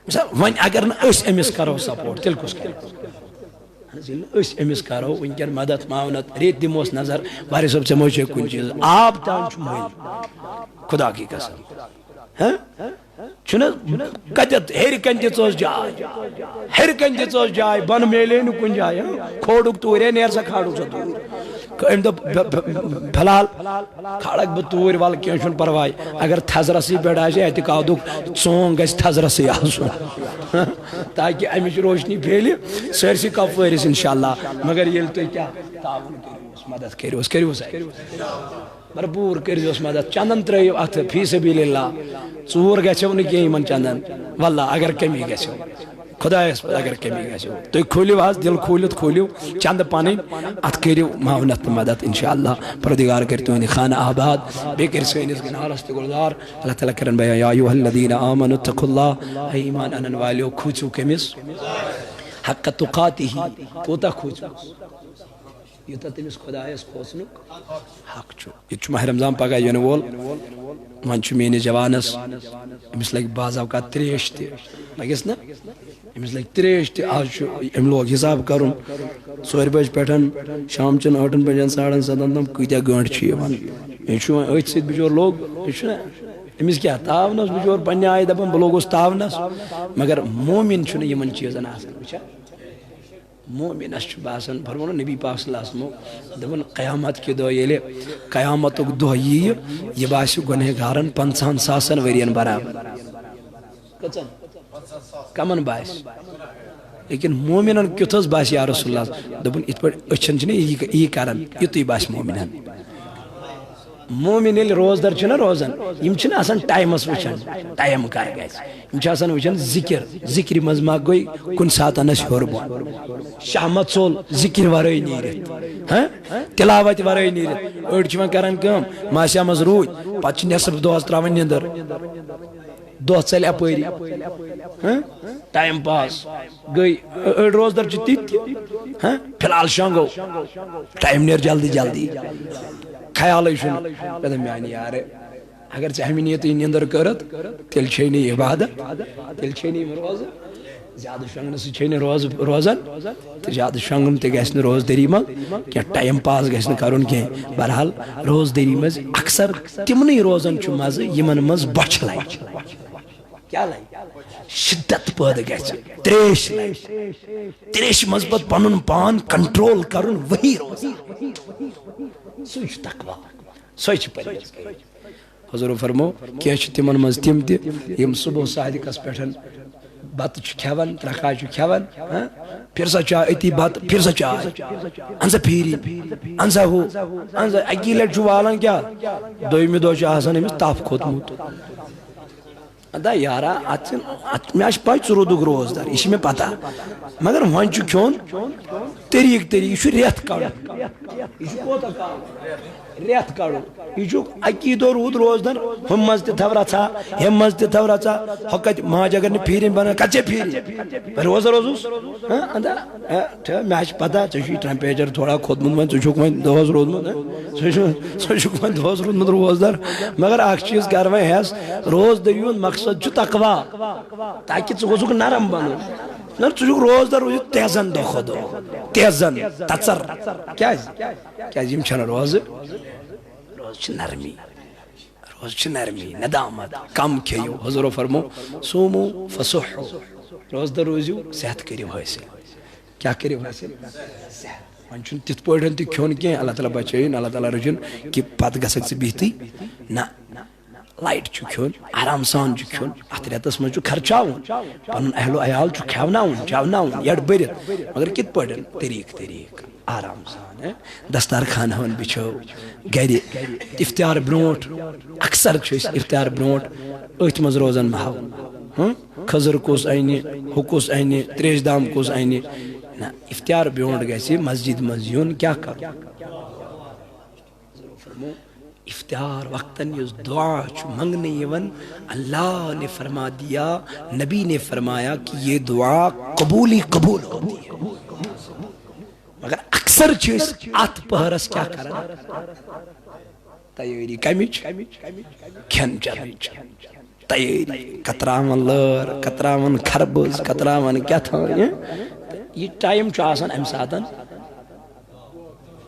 مثال وۄنۍ اگر نہٕ أسۍ أمِس کرو سپورٹ تیٚلہِ کُس کرِ أسۍ أمِس کرو وٕنکٮ۪ن مدد معاونت ریت دِموس نظر واریاہ صٲب ژےٚ مٔہ کُنہِ چیٖز آب تام چھُ مٔلۍ خدا کی قسم چھُنہٕ کتٮ۪تھ ہیٚرِ کَنہِ دِژٕس جاے ہیٚرِ کَنہِ دِژٕس جاے بۄنہٕ میلے نہٕ کُنہِ جایہِ کھوڑُک توٗرۍ نیر سا کھالُک سا توٗرۍ أمۍ دوٚپ فِلحال کھالکھ بہٕ توٗرۍ وَلہٕ کینٛہہ چھُنہٕ پرواے اگر تھزرسٕے پٮ۪ٹھ آسہِ اعتقادُک ژونٛگ گژھِ تھزرسٕے آسُن تاکہ امِچ روشنی پھیلہِ سٲرسٕے کپوٲرِس انشاءاللہ مگر ییٚلہِ تُہۍ کیٛاہ تعاوُن کٔرِوس مدد کٔرِوس بھرپور کٔرۍزِہوس مدد چندن ترٲیِو اتھ فی سبیل اللہ ژوٗر گژھیو نہٕ کینٛہہ یِمن چندن واللہ اگر کمی گژھیو خدایس اگر کمی گژھیو تُہۍ کھوٗلِو حظ دل کھوٗلِتھ کھوٗلِو چند پنٕنۍ اتھ کٔرِو معاونت تہٕ مدد انشاءاللہ پروردگار کٔرِ تُہنٛدِ خانہ آباد بیٚیہِ کٔرِ سٲنِس گنارس تہِ گُلزار اللہ تعالیٰ کرن بیان یا ایُہا الذین آمنوا اتقوا اللہ اے ایمان انن والیو کھوٗژِو کٔمِس حق تقاتہ کوتاہ کھوٗژِو یوٗتاہ تٔمِس خدایس کھوژنُک حق چھُ ییٚتہِ چھُ ماہ رمضان پگاہ یِنہٕ وول وۄنۍ چھُ میٲنِس جوانس أمِس لگہِ بعض اوقات تریش تہِ لگٮ۪س نا أمِس لگہِ تریش تہِ آز چھُ أمۍ لوگ حساب کرُن 4 بجہِ پٮ۪ٹھ شامچٮ۪ن 8 بجن 7:30 تام کۭتیاہ گٲنٛٹہٕ چھِ یِوان یہِ چھُ وۄنۍ أتھۍ سۭتۍ بِچور لوگ یہِ چھُنہ أمِس کیٛاہ تاونس بِچور پننہِ آیہِ دپان بہٕ لوگُس تاونس مگر مومِن چھُنہٕ یِمن چیٖزن آسان وٕچھا مومنس چھُ باسان فرموو نہ نبی پاک صلی اللہ علیہ وسلم دپان قیامت کہِ دۄہ ییٚلہِ قیامتُک دۄہ یِیہِ یہِ باسہِ گۄنہگارن 50,000 ؤرین برابر کٔژن کمن باسہِ لیکن مومنن کیُتھ حظ باسہِ یا رسول اللہ دوٚپُن یِتھ پٲٹھۍ أچھن چھِنہ یی کران یُتُے باسہِ مومنن مومن ییٚلہِ روزدر چھُنہ روزان یِم چھِنہٕ آسان ٹایمس وٕچھان ٹایم کر گژھِ یِم چھِ آسان وٕچھان ذِکرِ منٛز ما گوٚے کُنہِ ساتہٕ آسہِ ہیوٚر بۄن شامت ژوٚل ذِکرِ ورٲے نیٖرِتھ تِلاوت ورٲے نیٖرِتھ أڑۍ چھِ وۄنۍ کران کٲم ماسیا منٛز روٗدۍ پتہٕ چھِ نٮ۪صف دۄہس تراوان نِندٕر دۄہ ژلہِ اپٲری ٹایم پاس گٔے أڑۍ روزدر چھِ تِتھۍ تہِ فی الحال شۄنٛگو ٹایم نیرِ جلدی جلدی خیالٕے چھُنہٕ مےٚ دوٚپ میانہِ یارٕ اگر ژےٚ ہمہِ نیتٕے نِندٕر کٔرٕتھ تیٚلہِ چھے نہٕ یہِ عبادت تیٚلہِ چھے نہٕ یِم روزٕ زیادٕ شۄنٛگنہٕ سۭتۍ چھے نہٕ روزان تہٕ زیادٕ شۄنٛگُن تہِ گژھِ نہٕ روزدٔری منٛز کینٛہہ ٹایم پاس گژھِ نہٕ کرُن کینٛہہ بہرحال روزدٔری منٛز اکثر تِمنٕے روزان چھُ مزٕ یِمن منٛز بۄچھِ لگہِ کیٛاہ لگہِ شِدت پٲدٕ گژھِ تریش لگہِ تریشہِ منٛز پتہٕ پنُن پان کنٹرول کرُن وہی روزان سُے چھُ تقوا سۄے چھِ پرہیزگٲری حضور فرمو کینٛہہ چھِ تِمن منٛز تِم تہِ یِم صبح صادقس پٮ۪ٹھ بتہٕ چھِ کھٮ۪وان 3 کھاے چھِ کھٮ۪وان پھر سا چاے أتی بتہٕ پھر سا چاے اَن سا پھیٖری اَن سا ہُہ اَن سا اکی لٹہِ چھُ والان کیٛاہ دوٚیمہِ دۄہ چھُ آسان أمِس تپھ کھوٚتمُت ادا یارا مےٚ چھِ پاے ژٕ روٗدُکھ روزدار یہِ چھِ مےٚ پتہ مگر وۄنۍ چھُ کھیوٚن طریٖقہٕ یہِ چھُ رٮ۪تھ کڑُن یہِ چھُ کوتاہ کال ریت کڑو یہ اکی دو رود روزدن ہم مز تھو رچا ہم مز تھو رچا ہکت ماج اگر پھیرن بنا کچے پھیر روز روزس مے پتہ ٹھیک ٹیمپریچر تھوڑا کھوتمت ٹھیک وی دہس رودمت وی دہس رودمت روزدار مگر اخ چیز کر وی ہس روز دری مقصد تقوا تاکہ ژٕ نرم بنو نا ژٕ روزدار روز تیزن دہ کھو دہ تیزن تژر کیا روز روز نرمی روز نرمی ندامت کم کھیو حضور فرمو سومو فصحو روز در روزیو صحت کریو حاصل کیا کریو حاصل صحت ون چھن تت پٲٹھۍ تہِ کھیون کینٛہہ اللہ تعالیٰ بچٲیِن اللہ تعالیٰ رٔچھِن کہ پتہٕ گژھکھ ژٕ بِہتٕے نہ لائٹ چھُ کھیون آرام سان چھُ کھیون اتھ رٮ۪تس منٛز چھُ خرچاوُن پنُن اہل و عیال چھُ کھٮ۪وناوُن چاوناوُن یڈ بٔرِتھ مگر کِتھ پٲٹھۍ طریٖقہٕ آرام سان دسترخان ہن بچھو گرِ افطار برونٹھ اکثر افطار برونٹھ اتھ مز روزان محو خضر کس اینہ ہُہ کس اینہ تریش دام کس اینہ نہ افطار برونٹھ گژھِ مسجد مز یُن کیا کر افطار وقتاً یس دعا منگنے یون اللہ نے فرما دیا نبی نے فرمایا کہ یہ دعا قبول ہی قبول ہوتی ہے مگر اکثر چیز ات پہرس کیا کرنا تیاری کمچ کھین چنچ تیاری کتراون لر کتراون خربز کتراون کیا تھا یہ ٹائم آسان ام ساتن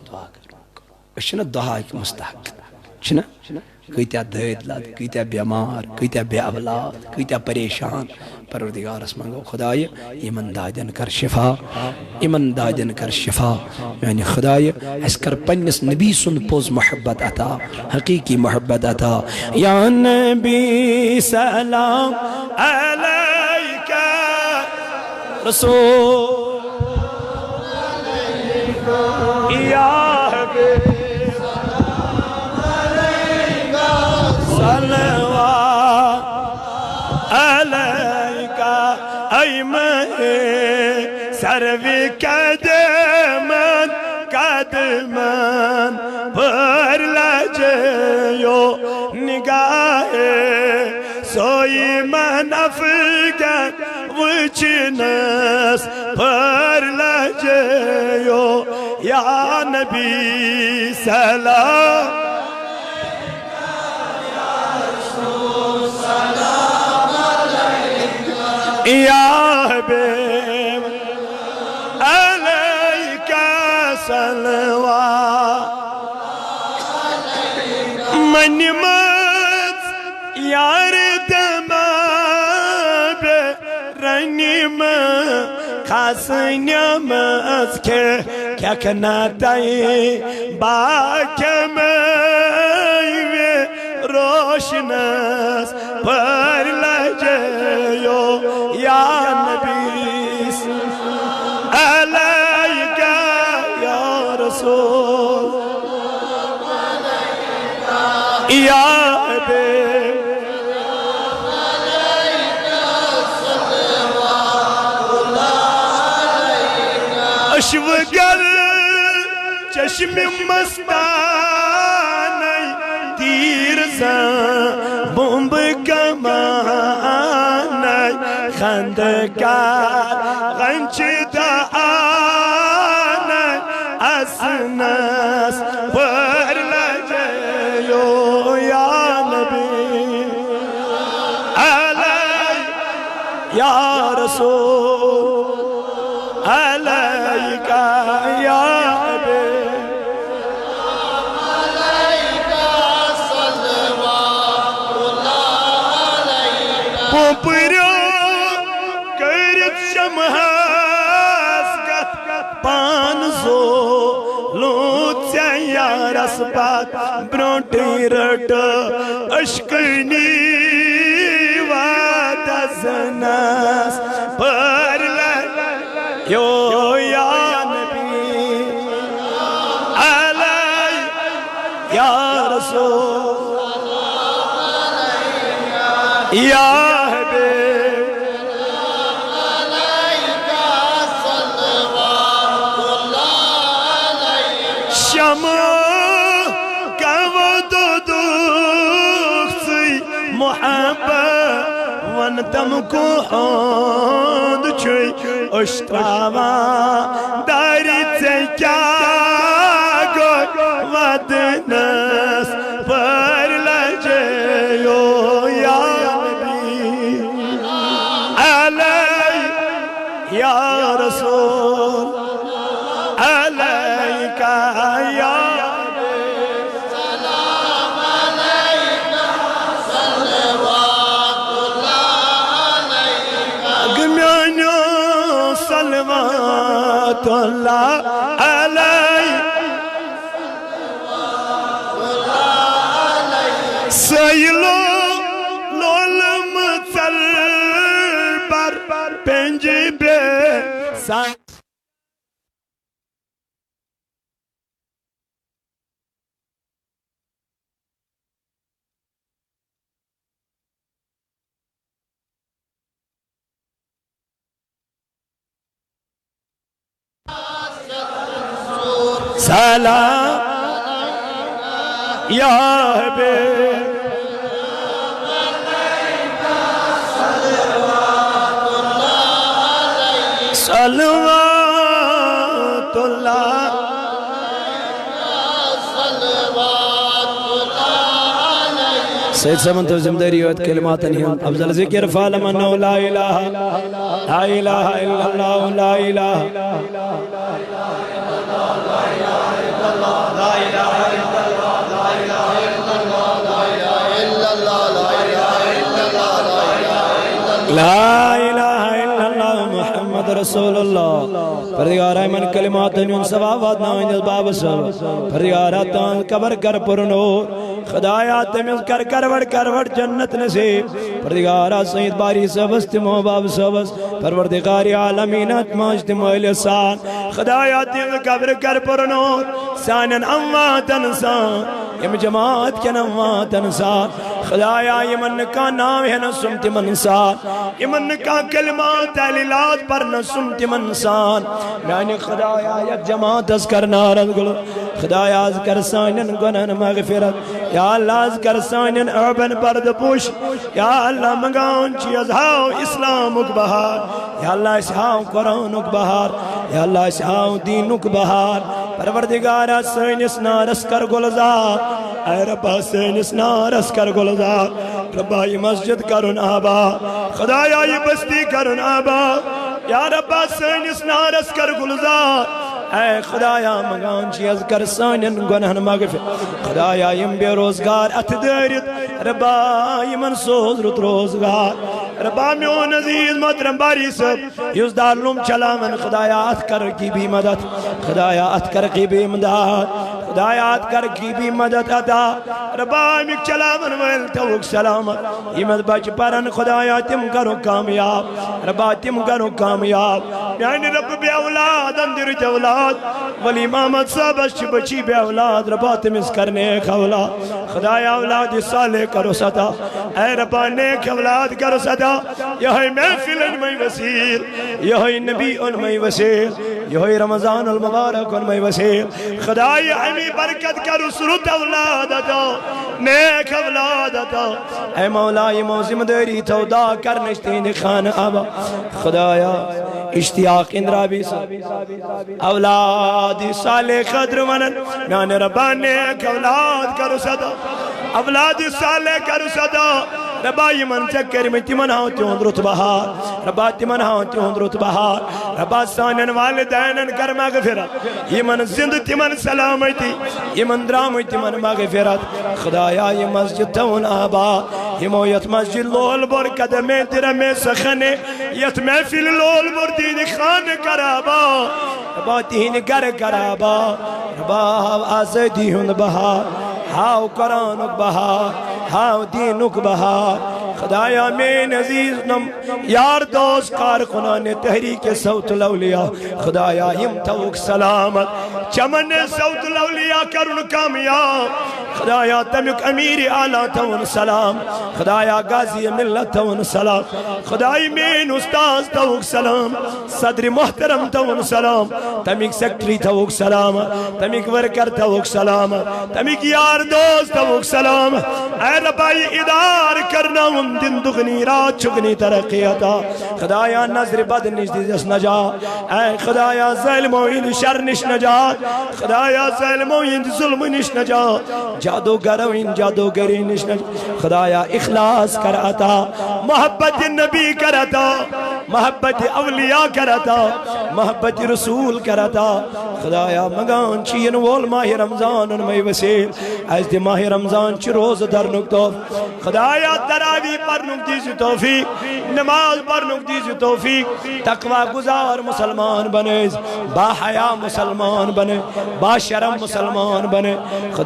دعا کرو دعا مستحق چھنا کتیا دید لد کتیا بیمار کتیا بے اولاد کتیا پریشان پروردگارس منگو خدای ایمن دادن کر شفا ایمن دادن کر شفا یعنی خدای اس کر پنس نبی سن پوز محبت عطا حقیقی محبت عطا یا نبی سلام علیکہ رسول یا حبیب سروی قدمن قدمن پر لجیو نگاہ سوئی من افغان وچنس پر لجیو یا نبی سلام یا حبیب علیکہ صلوات منمت یار دمہ بے رنم خاص نمت کے کیا کناتائی باکم روشنس پر لجیو یا نبی علیکہ یا رسول یا حبیب اشوگر چشم مستان تیر زن بمب کمان خندکار غنچ دعان اسنس پر لجیو یا نبی علی یا رسول علیکہ یا حبیب پوپریو کرت شمحاس گت پانزو لوچیا یارس پاک برونٹی رٹ اشکنی واد زناس پر لجیو یا نبی علی یا رسول یا محبت ون تم کو حمد چھوئی اشتراوا داری سے کیا گوئی ودنس پر لجیو یا نبی علی یا رسول علیکہ یا صلوات اللہ علیہ سیلو لولم چل پر پنجی بے سان سلام یا حبیب صلوات اللہ سید سمن تو زمدری وقت کلمات نہیں افضل ذکر فعلم انہو لا الہ لا الہ الا اللہ لا الہ لا الہ الا اللہ محمد رسول اللہ پردگارہ من کلمات ان سبابات ناوین جذباب سب پردگارہ تان کبر کر پر نور خدایا تمیز کر کروڑ جنت نصیب پردگارہ سید باری سبست محباب سبست پروردگاری عالمین اتماجت محل سان خدایا تمیز کبر کر پر نور سانن اموات انسان یم جماعت کے اموات انسان خدایا یمن کا نام ہے نسمت منسان یمن کا کلمات تعلیلات پر نسمت منسان یعنی خدایا یک جماعت از کر نارد گلو خدایا از کر سانن گنن مغفرت یا اللہ از کر سانن عربن برد پوش یا اللہ مگان چیز ہاو اسلامک بہار یا اللہ اسہاو قرآنک بہار یا اللہ اسہاو دینک بہار پروردگارہ سینس نارس کر گلزار اے ربا سینس نارس کر گلزار ربا یہ مسجد کرن آبا خدایا یہ بستی کرن آبا یا ربا سینس نارس کر گلزار اے خدایا مگان چیز کر سانن گنہن مغفر خدایا یم بے روزگار ات دارت ربا یمن سوز رت روزگار ربا میون عزیز محترم باری صاحب یوز دارلوم چلا من خدایا ات کر کی بھی مدد خدایا ات کر کی بھی مدد خدایا ات کر کی بھی مدد ادا ربا مک چلا من ویل توک سلامت یمد بچ پرن خدایا تم کرو کامیاب ربا تم کرو کامیاب یعنی رب بے اولاد اندر اولاد ولی محمد صاحب اچھ بچی بے اولاد ربا تمس کرنے ایک اولاد خدایا اولاد صالح کرو صدا اے ربا نیک اولاد کرو صدا یہی محفل ان میں وسیل یہی نبی ان میں وسیل یہی رمضان المبارک ان میں وسیل خدایا ہمیں برکت کرو سرط اولاد ادا نیک اولاد ادا اے مولا یہ موزم داری تو دا کرنشتین خان آبا خدایا اشتیاق اندرابی اولاد صالح خدر منن میان ربا نیک اولاد کرو صدا اولاد صالح کرو صدا ربا یمن چکر میں تمن ہاں تیون رت بہار ربا تمن ہاں تیون رت بہار ربا سانن والدینن کر مغفرت یمن زند تمن سلامتی یمن درام تمن مغفرت خدایا یہ مسجد تون آباد یمو یت مسجد لول بور قدمیں درمیں سخنے یت محفل لول بور دین خان کرابا ربا تین گر کرابا ربا آزادی ہن بہار ہاو قرآنک بہار ہاو دینک بہار خدایا میں عزیز نم یار دوست کارکنان تحریک صوت الاولیاء خدایا یم توک سلامت چمن صوت الاولیاء کرن کامیاب خدایا تمیک امیر اعلیٰ تون سلام خدایا غازی ملت تون سلام خدای مین استاذ توک سلام صدر محترم تون سلام تمیک سیکٹری توک سلام تمیک ورکر توک سلام تمیک یار دوست توک سلام اے ربائی ادار کرنا ان دن دگنی رات چگنی ترقی عطا خدایا نظر بد نش دیس نجا اے خدایا ظلموین شر نش نجا خدایا ظلموین ظلم نش نجا جادوگروین جادوگری نش نجا خدایا اخلاص کر عطا محبت نبی کر عطا محبت اولیاء کر عطا محبت رسول کر عطا خدایا مگان چین وول ماہ رمضان ان میں وسیل از دی ماہ رمضان چی روز در نکتو خدایا تراوی پر نکتیز توفیق نماز پر نکتیز توفیق تقوی گزار مسلمان بنے با حیا مسلمان بنے با شرم مسلمان بنے خدا